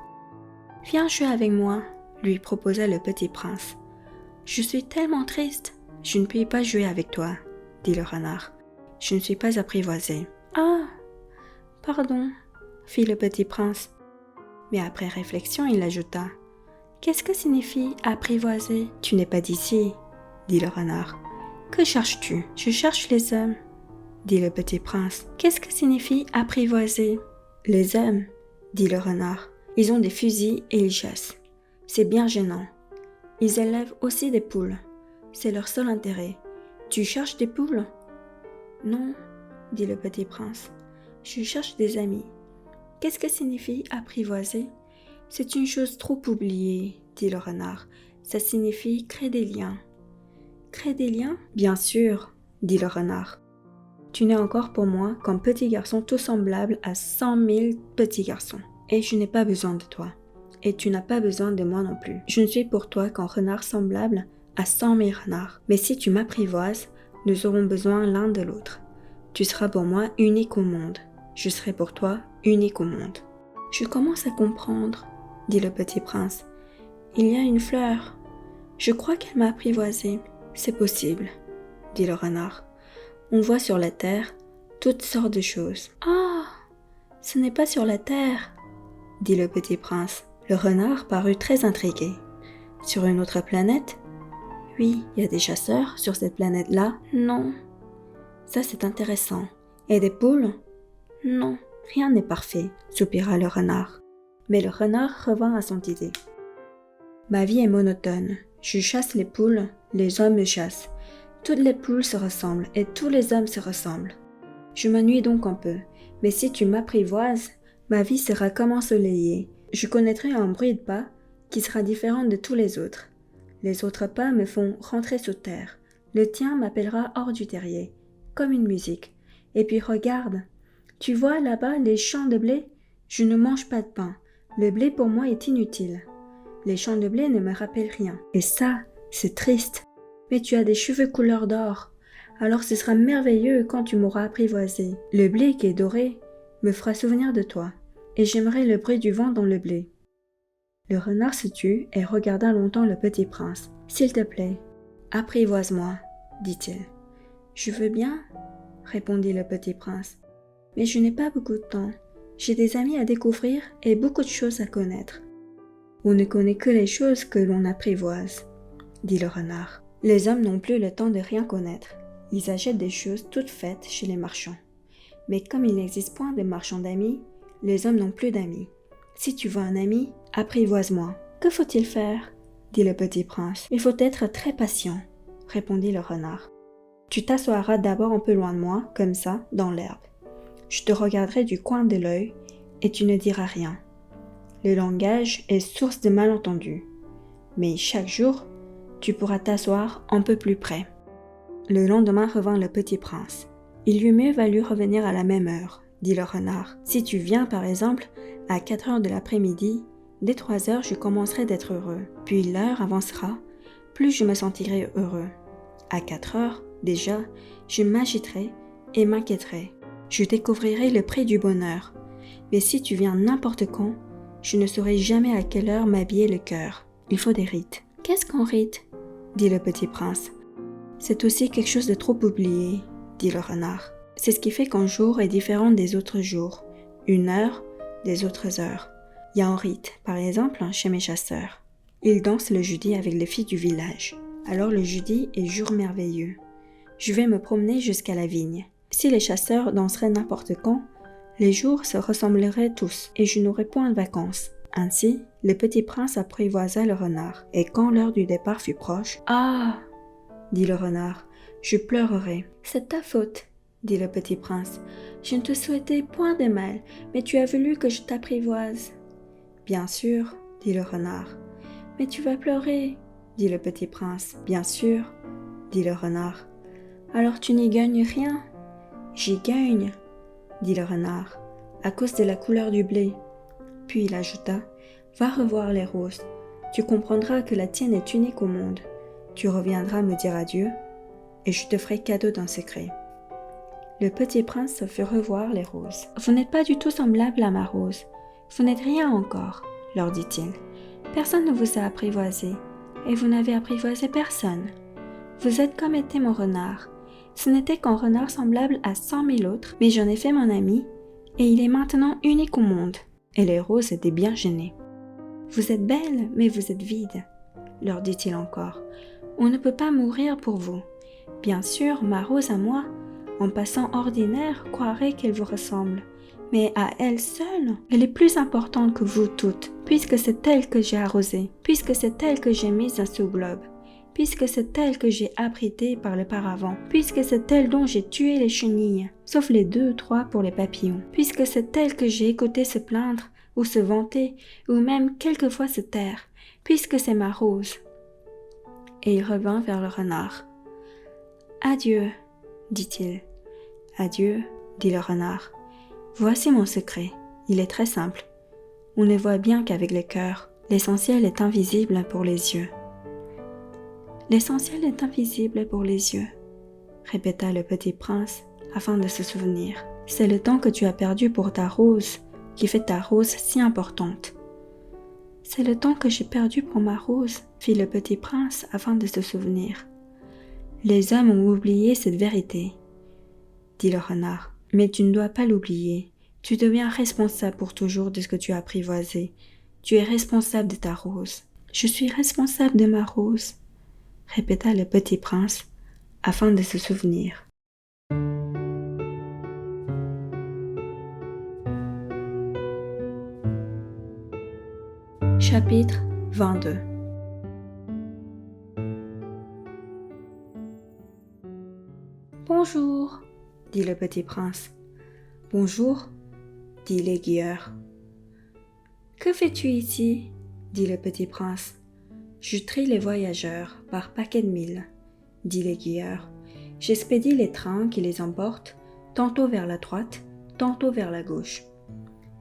Viens jouer avec moi, lui proposa le petit prince. « Je suis tellement triste, je ne puis pas jouer avec toi, dit le renard. Je ne suis pas apprivoisé. »« Ah, pardon, fit le petit prince. Mais après réflexion, il ajouta. « Qu'est-ce que signifie apprivoiser ? Tu n'es pas d'ici, dit le renard. Que cherches-tu ? Je cherche les hommes, dit le petit prince. Qu'est-ce que signifie apprivoiser ? Les hommes, dit le renard. Ils ont des fusils et ils chassent. C'est bien gênant. Ils élèvent aussi des poules. C'est leur seul intérêt. Tu cherches des poules ? Non, dit le petit prince. Je cherche des amis. Qu'est-ce que signifie apprivoiser ? C'est une chose trop oubliée, dit le renard. Ça signifie créer des liens. Créer des liens ? Bien sûr, dit le renard. Tu n'es encore pour moi qu'un petit garçon tout semblable à 100 000 petits garçons. Et je n'ai pas besoin de toi. Et tu n'as pas besoin de moi non plus. Je ne suis pour toi qu'un renard semblable à 100 000 renards. Mais si tu m'apprivoises, nous aurons besoin l'un de l'autre. Tu seras pour moi unique au monde. Je serai pour toi unique au monde. Je commence à comprendre, dit le petit prince. Il y a une fleur. Je crois qu'elle m'a apprivoisé. C'est possible, dit le renard. On voit sur la terre toutes sortes de choses. Ah, ce n'est pas sur la terre, dit le petit prince. Le renard parut très intrigué. Sur une autre planète ? Oui, il y a des chasseurs sur cette planète-là ? Non. Ça, c'est intéressant. Et des poules ? Non, rien n'est parfait, soupira le renard. Mais le renard revint à son idée. Ma vie est monotone. Je chasse les poules, les hommes me chassent. Toutes les poules se ressemblent et tous les hommes se ressemblent. Je m'ennuie donc un peu, mais si tu m'apprivoises, ma vie sera comme ensoleillée. Je connaîtrai un bruit de pas qui sera différent de tous les autres. Les autres pas me font rentrer sous terre. Le tien m'appellera hors du terrier, comme une musique. Et puis regarde, tu vois là-bas les champs de blé ? Je ne mange pas de pain. Le blé pour moi est inutile. Les champs de blé ne me rappellent rien. Et ça, c'est triste. Mais tu as des cheveux couleur d'or. Alors ce sera merveilleux quand tu m'auras apprivoisé. Le blé qui est doré me fera souvenir de toi. Et j'aimerais le bruit du vent dans le blé. Le renard se tut et regarda longtemps le petit prince. « S'il te plaît, apprivoise-moi, dit-il. »« Je veux bien, répondit le petit prince. Mais je n'ai pas beaucoup de temps. J'ai des amis à découvrir et beaucoup de choses à connaître. »« On ne connaît que les choses que l'on apprivoise, dit le renard. Les hommes n'ont plus le temps de rien connaître. Ils achètent des choses toutes faites chez les marchands. Mais comme il n'existe point de marchands d'amis, les hommes n'ont plus d'amis. Si tu veux un ami, apprivoise-moi. »« Que faut-il faire ? dit le petit prince. »« Il faut être très patient, répondit le renard. Tu t'assoiras d'abord un peu loin de moi, comme ça, dans l'herbe. Je te regarderai du coin de l'œil et tu ne diras rien. Le langage est source de malentendus. Mais chaque jour, tu pourras t'asseoir un peu plus près. » Le lendemain revint le petit prince. « Il lui mieux valu revenir à la même heure, dit le renard. Si tu viens par exemple à 4 heures de l'après-midi, dès 3 heures je commencerai d'être heureux. Puis l'heure avancera, plus je me sentirai heureux. À 4 heures, déjà, je m'agiterai et m'inquiéterai. Je découvrirai le prix du bonheur. Mais si tu viens n'importe quand, je ne saurai jamais à quelle heure m'habiller le cœur. Il faut des rites. »« Qu'est-ce qu'un rite ? dit le petit prince. »« C'est aussi quelque chose de trop oublié, dit le renard. C'est ce qui fait qu'un jour est différent des autres jours, une heure des autres heures. Il y a un rite, par exemple, chez mes chasseurs. Ils dansent le jeudi avec les filles du village. Alors le jeudi est jour merveilleux. Je vais me promener jusqu'à la vigne. Si les chasseurs danseraient n'importe quand, les jours se ressembleraient tous et je n'aurais point de vacances. Ainsi, le petit prince apprivoisa le renard, et quand l'heure du départ fut proche, « Ah !» dit le renard, « je pleurerai. »« C'est ta faute, » dit le petit prince. « Je ne te souhaitais point de mal, mais tu as voulu que je t'apprivoise. »« Bien sûr, » dit le renard. « Mais tu vas pleurer, » dit le petit prince. « Bien sûr, » dit le renard. « Alors tu n'y gagnes rien ?»« J'y gagne, » dit le renard, « à cause de la couleur du blé. » Puis il ajouta, « Va revoir les roses. Tu comprendras que la tienne est unique au monde. Tu reviendras me dire adieu, et je te ferai cadeau d'un secret. » Le petit prince se fit revoir les roses. « Vous n'êtes pas du tout semblable à ma rose. Vous n'êtes rien encore, » leur dit-il. « Personne ne vous a apprivoisé, et vous n'avez apprivoisé personne. Vous êtes comme était mon renard. Ce n'était qu'un renard semblable à 100 000 autres, mais j'en ai fait mon ami, et il est maintenant unique au monde. » Et les roses étaient bien gênées. « Vous êtes belles, mais vous êtes vides, » leur dit-il encore. « On ne peut pas mourir pour vous. Bien sûr, ma rose à moi, en passant ordinaire, croirait qu'elle vous ressemble. Mais à elle seule, elle est plus importante que vous toutes, puisque c'est elle que j'ai arrosée, puisque c'est elle que j'ai mise sous le globe, puisque c'est elle que j'ai abritée par le paravent, puisque c'est elle dont j'ai tué les chenilles, sauf les 2 ou 3 pour les papillons, puisque c'est elle que j'ai écouté se plaindre, ou se vanter, ou même quelquefois se taire, puisque c'est ma rose. » Et il revint vers le renard. « Adieu, » dit-il. « Adieu, » dit le renard. « Voici mon secret, il est très simple. On ne voit bien qu'avec le cœur, l'essentiel est invisible pour les yeux. » « L'essentiel est invisible pour les yeux, » répéta le petit prince afin de se souvenir. « C'est le temps que tu as perdu pour ta rose qui fait ta rose si importante. »« C'est le temps que j'ai perdu pour ma rose, » fit le petit prince afin de se souvenir. « Les hommes ont oublié cette vérité, » dit le renard. « Mais tu ne dois pas l'oublier. Tu deviens responsable pour toujours de ce que tu as apprivoisé. Tu es responsable de ta rose. »« Je suis responsable de ma rose, » répéta le petit prince afin de se souvenir. Chapitre 22. « Bonjour, » dit le petit prince. « Bonjour, » dit l'aiguilleur. « Que fais-tu ici ?» dit le petit prince. « Je trie les voyageurs par paquets de mille, » dit l'aiguilleur. « J'expédie les trains qui les emportent, tantôt vers la droite, tantôt vers la gauche. »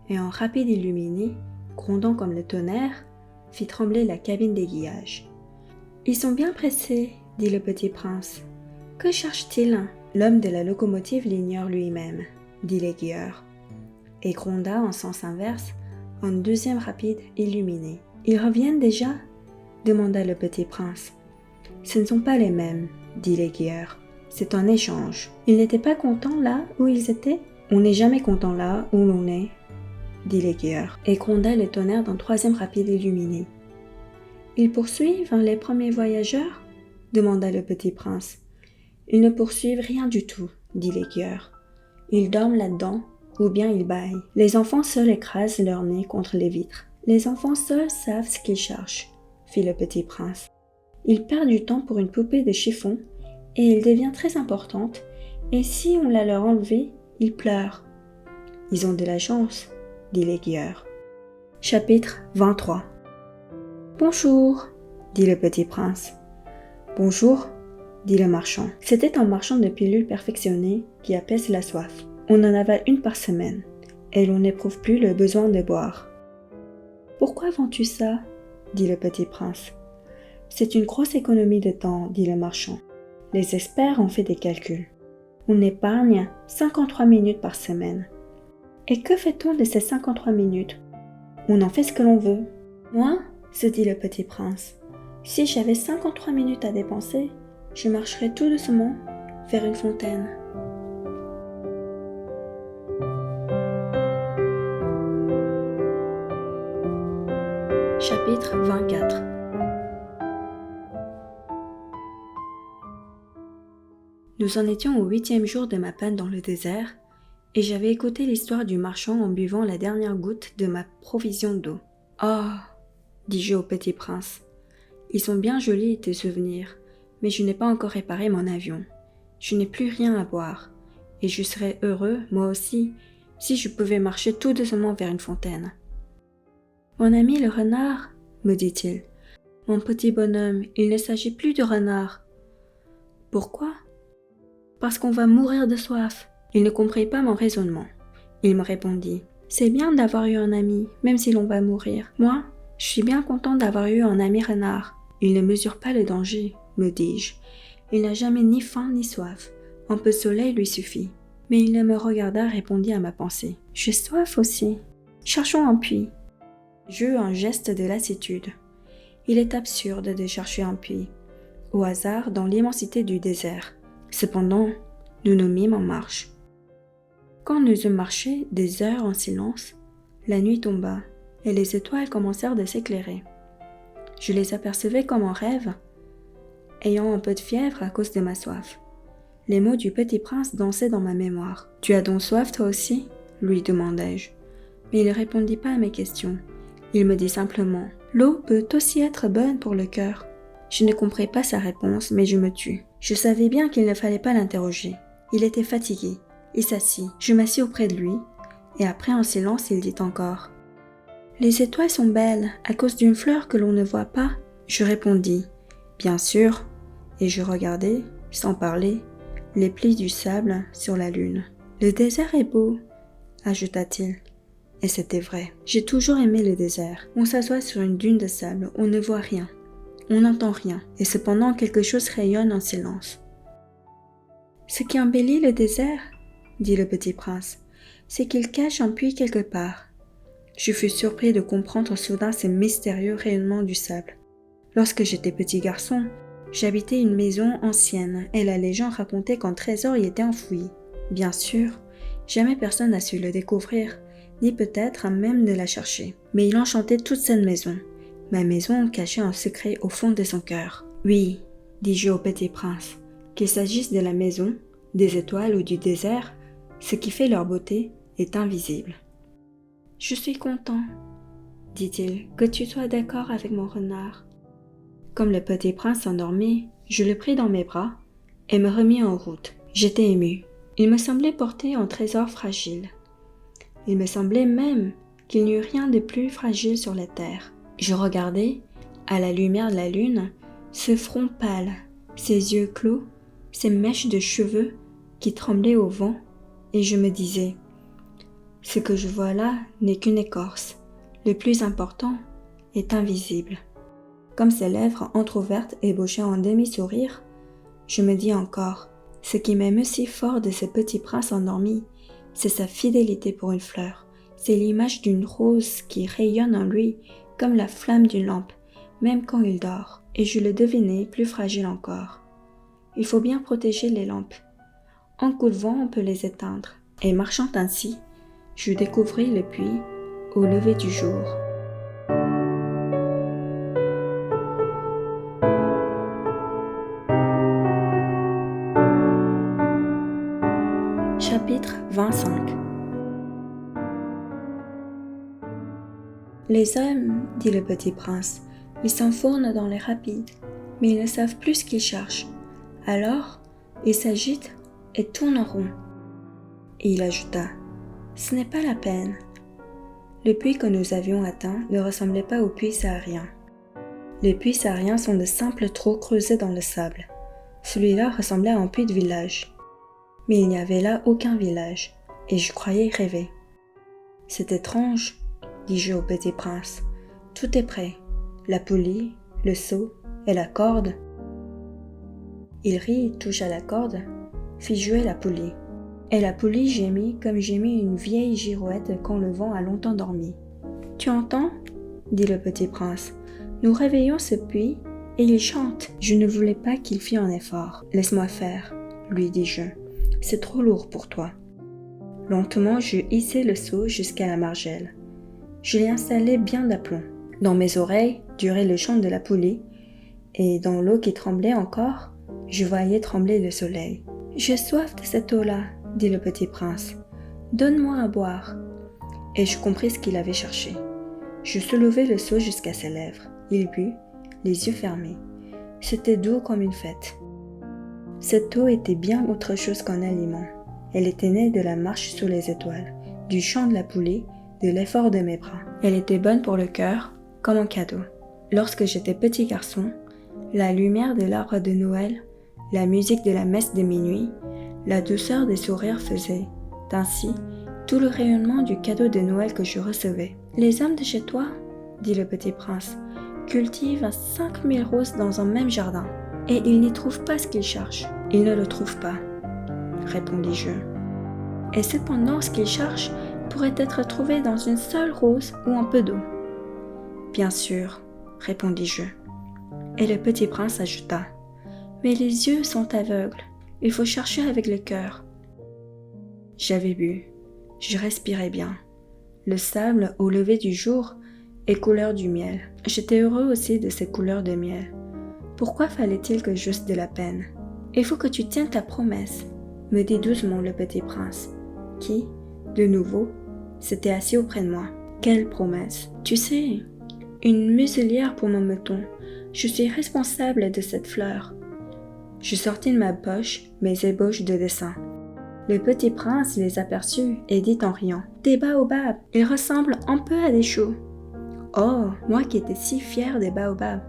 Et un rapide illuminé, grondant comme le tonnerre, fit trembler la cabine d'aiguillage. « Ils sont bien pressés, » dit le petit prince. « Que cherche-t-il » ? L'homme de la locomotive l'ignore lui-même, dit l'aiguilleur, et gronda en sens inverse, en deuxième rapide illuminé. « Ils reviennent déjà » demanda le petit prince. « Ce ne sont pas les mêmes, » dit l'aiguilleur. « C'est un échange. Ils n'étaient pas contents là où ils étaient ? » « On n'est jamais content là où l'on est, » dit l'aiguilleur, et gronda le tonnerre d'un troisième rapide illuminé. « Ils poursuivent les premiers voyageurs ?» demanda le petit prince. « Ils ne poursuivent rien du tout, » dit l'aiguilleur. « Ils dorment là-dedans, ou bien ils bâillent. Les enfants seuls écrasent leur nez contre les vitres. Les enfants seuls savent ce qu'ils cherchent, » fit le petit prince. « Ils perdent du temps pour une poupée de chiffon, et elle devient très importante, et si on la leur enlevait, ils pleurent. »« Ils ont de la chance, » dit l'aiguilleur. Chapitre 23. « Bonjour, » dit le petit prince. « Bonjour, » dit le marchand. C'était un marchand de pilules perfectionnées qui apaise la soif. On en avale une par semaine, et l'on n'éprouve plus le besoin de boire. « Pourquoi vends-tu ça ?» dit le petit prince. « C'est une grosse économie de temps, » dit le marchand. « Les experts ont fait des calculs. On épargne 53 minutes par semaine. Et que fait-on de ces 53 minutes ? On en fait ce que l'on veut. Moi, se dit le petit prince, si j'avais 53 minutes à dépenser, je marcherais tout doucement vers une fontaine. Chapitre 24. Nous en étions au 8e jour de ma peine dans le désert, et j'avais écouté l'histoire du marchand en buvant la dernière goutte de ma provision d'eau. « Ah !» dis-je au petit prince. « Ils sont bien jolis tes souvenirs, mais je n'ai pas encore réparé mon avion. Je n'ai plus rien à boire, et je serais heureux, moi aussi, si je pouvais marcher tout doucement vers une fontaine. »« Mon ami le renard, me dit-il. Mon petit bonhomme, il ne s'agit plus de renard. »« Pourquoi ? » ?»« Parce qu'on va mourir de soif. » Il ne comprit pas mon raisonnement. Il me répondit. « C'est bien d'avoir eu un ami, même si l'on va mourir. Moi, je suis bien content d'avoir eu un ami renard. Il ne mesure pas le danger, me dis-je. Il n'a jamais ni faim ni soif. Un peu de soleil lui suffit. » Mais il ne me regarda, répondit à ma pensée. « J'ai soif aussi. Cherchons un puits. » J'eus un geste de lassitude. Il est absurde de chercher un puits, au hasard dans l'immensité du désert. Cependant, nous nous mîmes en marche. Quand nous eûmes marché des heures en silence, la nuit tomba et les étoiles commencèrent de s'éclairer. Je les apercevais comme en rêve, ayant un peu de fièvre à cause de ma soif. Les mots du petit prince dansaient dans ma mémoire. « Tu as donc soif toi aussi ?» lui demandai-je. Mais il ne répondit pas à mes questions. Il me dit simplement « L'eau peut aussi être bonne pour le cœur. » Je ne compris pas sa réponse, mais je me tus. Je savais bien qu'il ne fallait pas l'interroger. Il était fatigué. Il s'assit. Je m'assis auprès de lui, et après en silence, il dit encore « Les étoiles sont belles à cause d'une fleur que l'on ne voit pas. » Je répondis « Bien sûr. » Et je regardai, sans parler, les plis du sable sur la lune. « Le désert est beau, » ajouta-t-il. Et c'était vrai. J'ai toujours aimé le désert. On s'assoit sur une dune de sable, on ne voit rien. On n'entend rien, et cependant quelque chose rayonne en silence. « Ce qui embellit le désert, » dit le petit prince, « c'est qu'il cache un puits quelque part. » Je fus surpris de comprendre soudain ce mystérieux rayonnement du sable. Lorsque j'étais petit garçon, j'habitais une maison ancienne, et la légende racontait qu'un trésor y était enfoui. Bien sûr, jamais personne n'a su le découvrir, ni peut-être même de la chercher. Mais il enchantait toute cette maison. Ma maison cachait un secret au fond de son cœur. « Oui, dis-je au petit prince, qu'il s'agisse de la maison, des étoiles ou du désert, ce qui fait leur beauté est invisible. »« Je suis content, dit-il, que tu sois d'accord avec mon renard. » Comme le petit prince s'endormit, je le pris dans mes bras et me remis en route. J'étais ému. Il me semblait porter un trésor fragile. Il me semblait même qu'il n'y eût rien de plus fragile sur la terre. Je regardais, à la lumière de la lune, ce front pâle, ces yeux clos, ces mèches de cheveux qui tremblaient au vent, et je me disais « Ce que je vois là n'est qu'une écorce. Le plus important est invisible. » Comme ses lèvres entr'ouvertes ébauchaient un demi-sourire, je me dis encore « Ce qui m'aime si fort de ce petit prince endormi, c'est sa fidélité pour une fleur. C'est l'image d'une rose qui rayonne en lui comme la flamme d'une lampe, même quand il dort. » Et je le devinais plus fragile encore. Il faut bien protéger les lampes. En coup de vent, on peut les éteindre. Et marchant ainsi, je découvris le puits au lever du jour. Chapitre 25. Les hommes, dit le petit prince, ils s'enfournent dans les rapides, mais ils ne savent plus ce qu'ils cherchent. Alors, ils s'agitent et tournent en rond. Et il ajouta, « Ce n'est pas la peine. » Le puits que nous avions atteint ne ressemblait pas aux puits sahariens. Les puits sahariens sont de simples trous creusés dans le sable. Celui-là ressemblait à un puits de village. Mais il n'y avait là aucun village, et je croyais rêver. « C'est étrange, » dis-je au petit prince. « Tout est prêt, la poulie, le seau et la corde. » Il rit, toucha la corde, fit jouer la poulie. Et la poulie gémit comme gémit une vieille girouette quand le vent a longtemps dormi. « Tu entends ?» dit le petit prince. « Nous réveillons ce puits et il chante. » Je ne voulais pas qu'il fît un effort. « Laisse-moi faire, » lui dis-je. « C'est trop lourd pour toi. » Lentement, je hissai le seau jusqu'à la margelle. Je l'ai installé bien d'aplomb. Dans mes oreilles durait le chant de la poulie, et dans l'eau qui tremblait encore, je voyais trembler le soleil. « J'ai soif de cette eau-là, dit le petit prince. Donne-moi à boire. » Et je compris ce qu'il avait cherché. Je soulevai le seau jusqu'à ses lèvres. Il but, les yeux fermés. C'était doux comme une fête. Cette eau était bien autre chose qu'un aliment. Elle était née de la marche sous les étoiles, du chant de la poulie, de l'effort de mes bras. Elle était bonne pour le cœur, comme un cadeau. Lorsque j'étais petit garçon, la lumière de l'arbre de Noël, la musique de la messe de minuit, la douceur des sourires faisaient, ainsi, tout le rayonnement du cadeau de Noël que je recevais. « Les hommes de chez toi, dit le petit prince, cultivent 5000 roses dans un même jardin, et ils n'y trouvent pas ce qu'ils cherchent. Ils ne le trouvent pas, répondis-je. Et cependant, ce qu'ils cherchent pourrait être trouvé dans une seule rose ou un peu d'eau. Bien sûr, répondis-je. Et le petit prince ajouta, mais les yeux sont aveugles, il faut chercher avec le cœur. J'avais bu, je respirais bien. Le sable au lever du jour est couleur du miel. J'étais heureux aussi de ces couleurs de miel. Pourquoi fallait-il que j'eusse de la peine? Il faut que tu tiennes ta promesse, me dit doucement le petit prince, qui, de nouveau, s'était assis auprès de moi. Quelle promesse? Tu sais, une muselière pour mon mouton. Je suis responsable de cette fleur. Je sortis de ma poche mes ébauches de dessin. Le petit prince les aperçut et dit en riant, « Des baobabs, ils ressemblent un peu à des choux. » Oh, moi qui étais si fière des baobabs.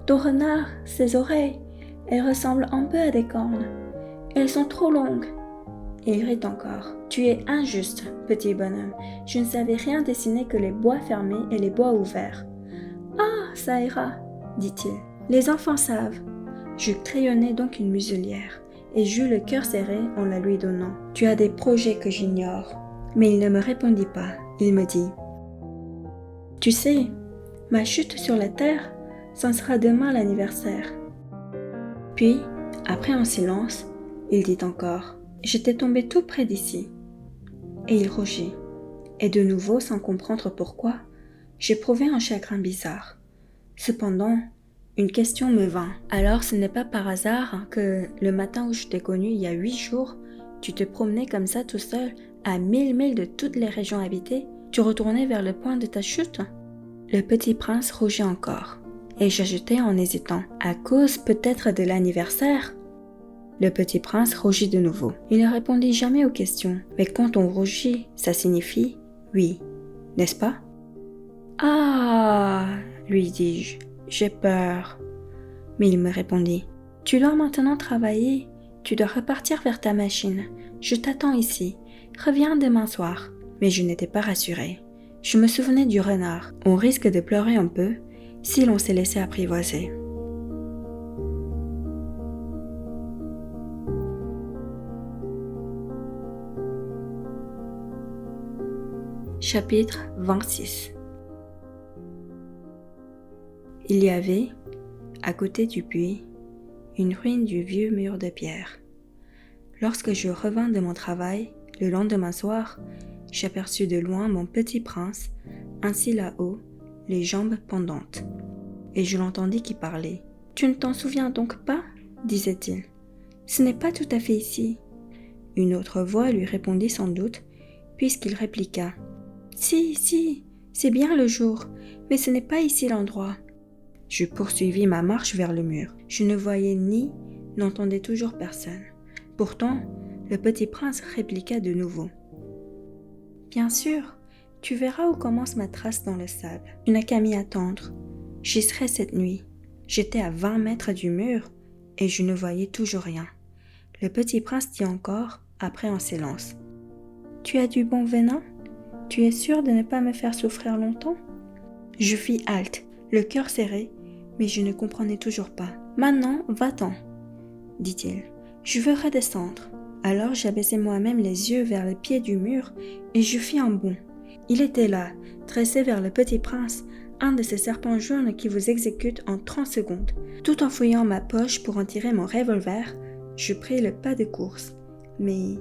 Ton renard, ses oreilles, elles ressemblent un peu à des cornes. Elles sont trop longues. Et il rit encore. Tu es injuste, petit bonhomme. Je ne savais rien dessiner que les bois fermés et les bois ouverts. Ah, ça ira, dit-il. Les enfants savent. Je crayonnai donc une muselière et j'eus le cœur serré en la lui donnant. Tu as des projets que j'ignore. Mais il ne me répondit pas. Il me dit, tu sais, ma chute sur la terre, c'en sera demain l'anniversaire. Puis, après un silence, il dit encore, j'étais tombé tout près d'ici. Et il rougit. Et de nouveau, sans comprendre pourquoi, j'éprouvais un chagrin bizarre. Cependant, une question me vint. Alors ce n'est pas par hasard que le matin où je t'ai connu il y a 8 jours, tu te promenais comme ça tout seul à 1000 milles de toutes les régions habitées, tu retournais vers le point de ta chute? Le petit prince rougit encore, et j'ajoutai en hésitant, à cause peut-être de l'anniversaire? Le petit prince rougit de nouveau. Il ne répondit jamais aux questions, mais quand on rougit, ça signifie oui, n'est-ce pas? Ah, lui dis-je, j'ai peur. Mais il me répondit, tu dois maintenant travailler, tu dois repartir vers ta machine, je t'attends ici, reviens demain soir. Mais je n'étais pas rassurée. Je me souvenais du renard, on risque de pleurer un peu si l'on s'est laissé apprivoiser. Chapitre 26. Il y avait, à côté du puits, une ruine du vieux mur de pierre. Lorsque je revins de mon travail, le lendemain soir, j'aperçus de loin mon petit prince, assis là-haut, les jambes pendantes. Et je l'entendis qui parlait. « Tu ne t'en souviens donc pas ?» disait-il. « Ce n'est pas tout à fait ici. » Une autre voix lui répondit sans doute, puisqu'il répliqua. « Si, c'est bien le jour, mais ce n'est pas ici l'endroit. » Je poursuivis ma marche vers le mur. Je ne voyais ni n'entendais toujours personne. Pourtant, le petit prince répliqua de nouveau. « Bien sûr, tu verras où commence ma trace dans le sable. Tu n'as qu'à m'y attendre. J'y serai cette nuit. » J'étais à 20 mètres du mur et je ne voyais toujours rien. Le petit prince dit encore, après un silence. « Tu as du bon venin? Tu es sûr de ne pas me faire souffrir longtemps ?» Je fis halte, le cœur serré, mais je ne comprenais toujours pas. « Maintenant, va-t'en, dit-il. Je veux redescendre. » Alors j'abaissai moi-même les yeux vers le pied du mur et je fis un bond. Il était là, dressé vers le petit prince, un de ces serpents jaunes qui vous exécutent en 30 secondes. Tout en fouillant ma poche pour en tirer mon revolver, je pris le pas de course. Mais,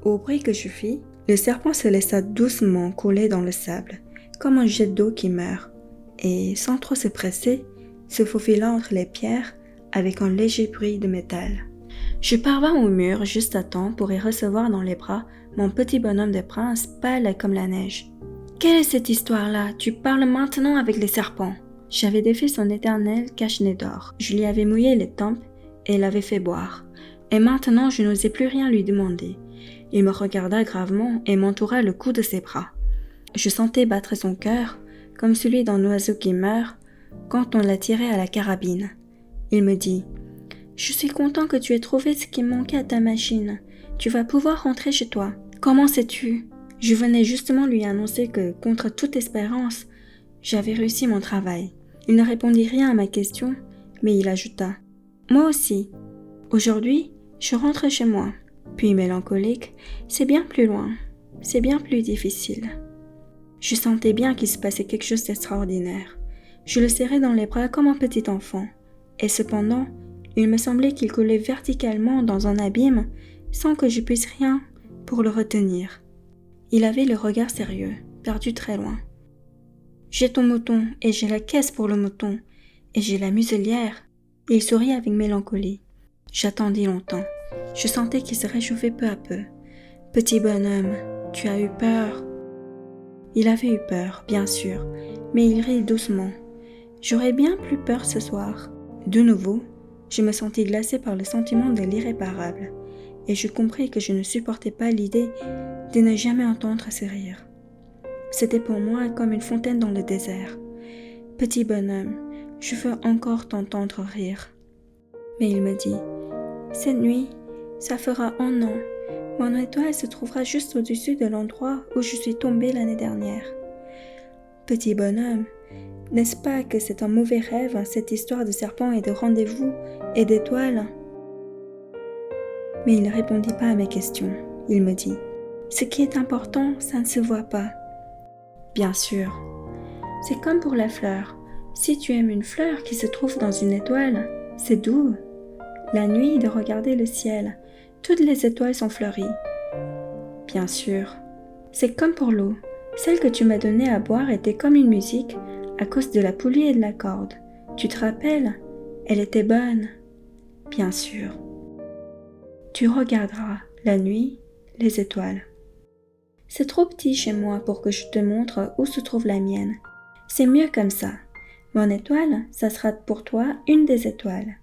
au bruit que je fis, le serpent se laissa doucement couler dans le sable, comme un jet d'eau qui meurt, et, sans trop se presser, se faufilant entre les pierres avec un léger bruit de métal. Je parvins au mur juste à temps pour y recevoir dans les bras mon petit bonhomme de prince pâle comme la neige. « Quelle est cette histoire-là? Tu parles maintenant avec les serpents !» J'avais défait son éternel cache-nez d'or. Je lui avais mouillé les tempes et l'avais fait boire. Et maintenant, je n'osais plus rien lui demander. Il me regarda gravement et m'entoura le cou de ses bras. Je sentais battre son cœur, comme celui d'un oiseau qui meurt, quand on l'a tiré à la carabine. Il me dit « Je suis content que tu aies trouvé ce qui manquait à ta machine. Tu vas pouvoir rentrer chez toi. Comment sais-tu » Je venais justement lui annoncer que, contre toute espérance, j'avais réussi mon travail. Il ne répondit rien à ma question, mais il ajouta « Moi aussi. Aujourd'hui, je rentre chez moi. » Puis mélancolique, « C'est bien plus loin. C'est bien plus difficile. » Je sentais bien qu'il se passait quelque chose d'extraordinaire. Je le serrais dans les bras comme un petit enfant. Et cependant, il me semblait qu'il coulait verticalement dans un abîme sans que je puisse rien pour le retenir. Il avait le regard sérieux, perdu très loin. J'ai ton mouton, et j'ai la caisse pour le mouton, et j'ai la muselière. Et il sourit avec mélancolie. J'attendis longtemps. Je sentais qu'il se réchauffait peu à peu. Petit bonhomme, tu as eu peur. Il avait eu peur, bien sûr, mais il rit doucement. J'aurais bien plus peur ce soir. De nouveau, je me sentis glacée par le sentiment de l'irréparable, et je compris que je ne supportais pas l'idée de ne jamais entendre ce rire. C'était pour moi comme une fontaine dans le désert. Petit bonhomme, je veux encore t'entendre rire. Mais il me dit, cette nuit, ça fera 1 an. Mon étoile se trouvera juste au-dessus de l'endroit où je suis tombée l'année dernière. Petit bonhomme, n'est-ce pas que c'est un mauvais rêve, cette histoire de serpent et de rendez-vous et d'étoiles? Mais il ne répondit pas à mes questions. Il me dit, ce qui est important, ça ne se voit pas. Bien sûr. C'est comme pour la fleur. Si tu aimes une fleur qui se trouve dans une étoile, c'est doux. La nuit, de regarder le ciel, toutes les étoiles sont fleuries. Bien sûr. C'est comme pour l'eau. Celle que tu m'as donnée à boire était comme une musique à cause de la poulie et de la corde. Tu te rappelles? Elle était bonne. Bien sûr. Tu regarderas, la nuit, les étoiles. C'est trop petit chez moi pour que je te montre où se trouve la mienne. C'est mieux comme ça. Mon étoile, ça sera pour toi une des étoiles.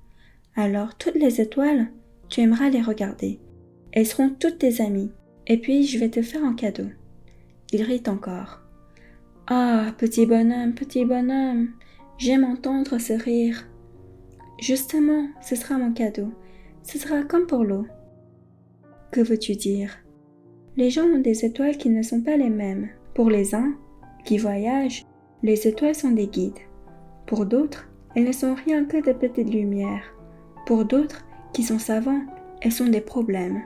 Alors toutes les étoiles, tu aimeras les regarder. Elles seront toutes tes amies. Et puis je vais te faire un cadeau. Il rit encore. Ah, petit bonhomme, j'aime entendre ce rire. Justement, ce sera mon cadeau. Ce sera comme pour l'eau. Que veux-tu dire? Les gens ont des étoiles qui ne sont pas les mêmes. Pour les uns, qui voyagent, les étoiles sont des guides. Pour d'autres, elles ne sont rien que de petites lumières. Pour d'autres, qui sont savants, elles sont des problèmes.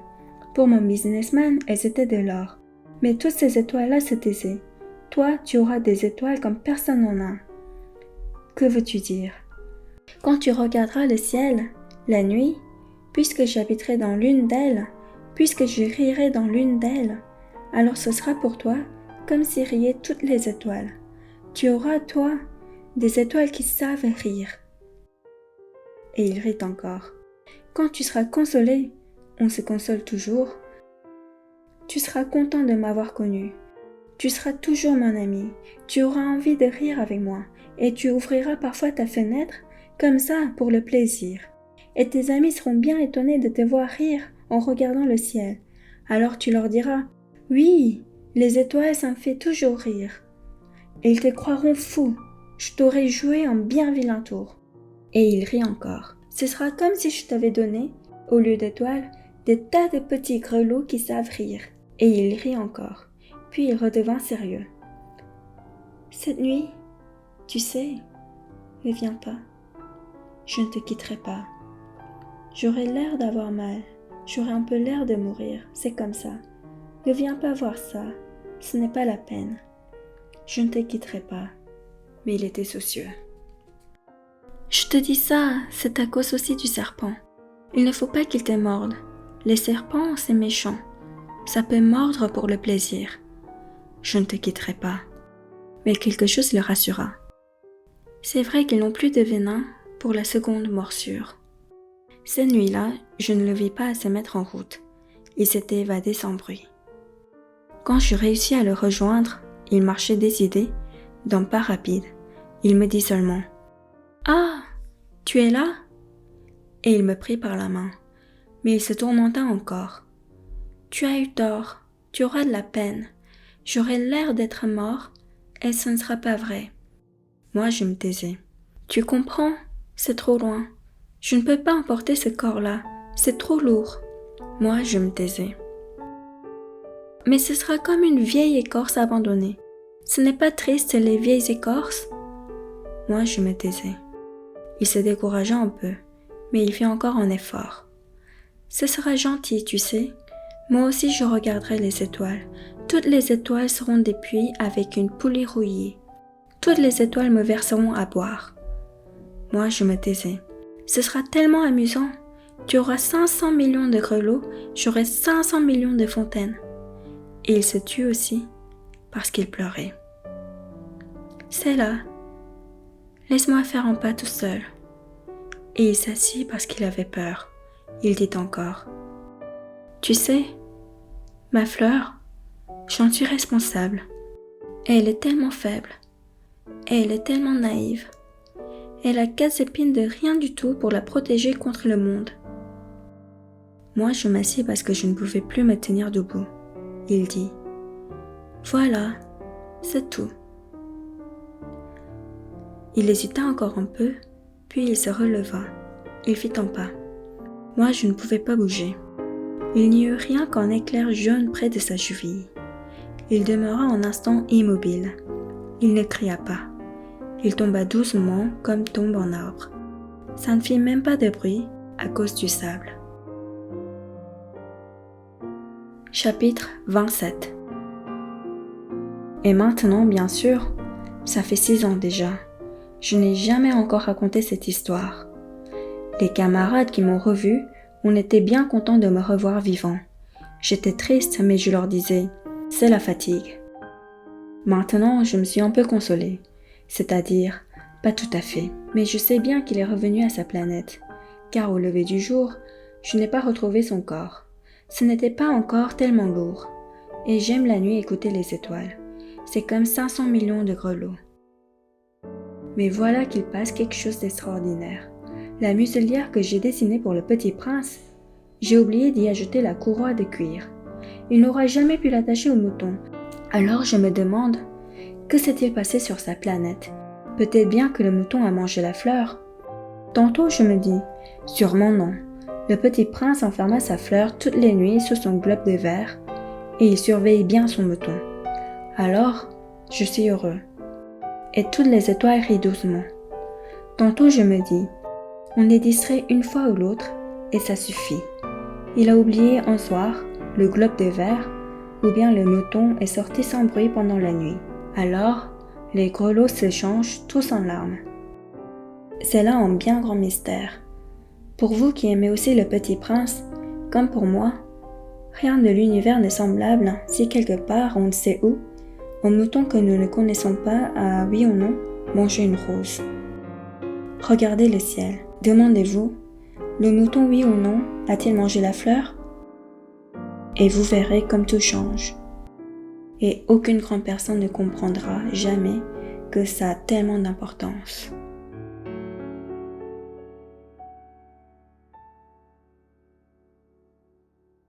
Pour mon businessman, elles étaient de l'or. Mais toutes ces étoiles-là se taisaient. Toi, tu auras des étoiles comme personne n'en a. Que veux-tu dire? Quand tu regarderas le ciel, la nuit, puisque j'habiterai dans l'une d'elles, puisque je rirai dans l'une d'elles, alors ce sera pour toi comme si riaient toutes les étoiles. Tu auras, toi, des étoiles qui savent rire. Et il rit encore. Quand tu seras consolé, on se console toujours. Tu seras content de m'avoir connu. Tu seras toujours mon ami. Tu auras envie de rire avec moi et tu ouvriras parfois ta fenêtre comme ça pour le plaisir. Et tes amis seront bien étonnés de te voir rire en regardant le ciel. Alors tu leur diras « Oui, les étoiles, ça me fait toujours rire. » Et ils te croiront fou. Je t'aurai joué un bien vilain tour. Et il rit encore. Ce sera comme si je t'avais donné, au lieu d'étoiles, des tas de petits grelots qui savent rire. Et il rit encore. Puis il redevint sérieux. Cette nuit, tu sais, ne viens pas. Je ne te quitterai pas. J'aurai l'air d'avoir mal. J'aurai un peu l'air de mourir. C'est comme ça. Ne viens pas voir ça. Ce n'est pas la peine. Je ne te quitterai pas. Mais il était soucieux. Je te dis ça, c'est à cause aussi du serpent. Il ne faut pas qu'il te morde. Les serpents, c'est méchant. Ça peut mordre pour le plaisir. Je ne te quitterai pas. Mais quelque chose le rassura. C'est vrai qu'ils n'ont plus de venin pour la seconde morsure. Cette nuit-là, je ne le vis pas se mettre en route. Il s'était évadé sans bruit. Quand je réussis à le rejoindre, il marchait décidé, d'un pas rapide. Il me dit seulement « Ah, tu es là ?» Et il me prit par la main. Mais il se tourmenta encore. « Tu as eu tort, tu auras de la peine. J'aurai l'air d'être mort, et ce ne sera pas vrai. » Moi, je me taisais. « Tu comprends? C'est trop loin. Je ne peux pas emporter ce corps-là, c'est trop lourd. » Moi, je me taisais. « Mais ce sera comme une vieille écorce abandonnée. Ce n'est pas triste, les vieilles écorces? » Moi, je me taisais. Il se découragea un peu, mais il fit encore un effort. « Ce sera gentil, tu sais. Moi aussi, je regarderai les étoiles. Toutes les étoiles seront des puits avec une poulie rouillée. Toutes les étoiles me verseront à boire. » Moi, je me taisais. « Ce sera tellement amusant. Tu auras 500 millions de grelots, j'aurai 500 millions de fontaines. » Et il se tut aussi, parce qu'il pleurait. « C'est là. Laisse-moi faire un pas tout seul. » Et il s'assit parce qu'il avait peur. Il dit encore « Tu sais, ma fleur, j'en suis responsable. Et elle est tellement faible. Et elle est tellement naïve. Elle a 4 épines de rien du tout pour la protéger contre le monde. » Moi, je m'assis parce que je ne pouvais plus me tenir debout. Il dit « Voilà, c'est tout. » Il hésita encore un peu, puis il se releva. Il fit un pas. Moi, je ne pouvais pas bouger. Il n'y eut rien qu'un éclair jaune près de sa cheville. Il demeura un instant immobile. Il ne cria pas. Il tomba doucement comme tombe un arbre. Ça ne fit même pas de bruit à cause du sable. Chapitre 27. Et maintenant, bien sûr, ça fait 6 ans déjà. Je n'ai jamais encore raconté cette histoire. Les camarades qui m'ont revu, on était bien contents de me revoir vivant. J'étais triste, mais je leur disais, c'est la fatigue. Maintenant, je me suis un peu consolée. C'est-à-dire, pas tout à fait. Mais je sais bien qu'il est revenu à sa planète, car au lever du jour, je n'ai pas retrouvé son corps. Ce n'était pas encore tellement lourd. Et j'aime la nuit écouter les étoiles. C'est comme 500 millions de grelots. Mais voilà qu'il passe quelque chose d'extraordinaire. La muselière que j'ai dessinée pour le petit prince, j'ai oublié d'y ajouter la courroie de cuir. Il n'aura jamais pu l'attacher au mouton. Alors je me demande, que s'est-il passé sur sa planète? Peut-être bien que le mouton a mangé la fleur. Tantôt je me dis, sûrement non. Le petit prince enferma sa fleur toutes les nuits sous son globe de verre et il surveille bien son mouton. Alors, je suis heureux. Et toutes les étoiles rient doucement. Tantôt je me dis, on est distrait une fois ou l'autre et ça suffit. Il a oublié un soir le globe de verre ou bien le mouton est sorti sans bruit pendant la nuit. Alors, les grelots s'échangent tous en larmes. C'est là un bien grand mystère. Pour vous qui aimez aussi le petit prince, comme pour moi, rien de l'univers n'est semblable si quelque part, on ne sait où, un mouton que nous ne connaissons pas a, oui ou non, mangé une rose. Regardez le ciel. Demandez-vous, le mouton, oui ou non, a-t-il mangé la fleur? Et vous verrez comme tout change. Et aucune grande personne ne comprendra jamais que ça a tellement d'importance.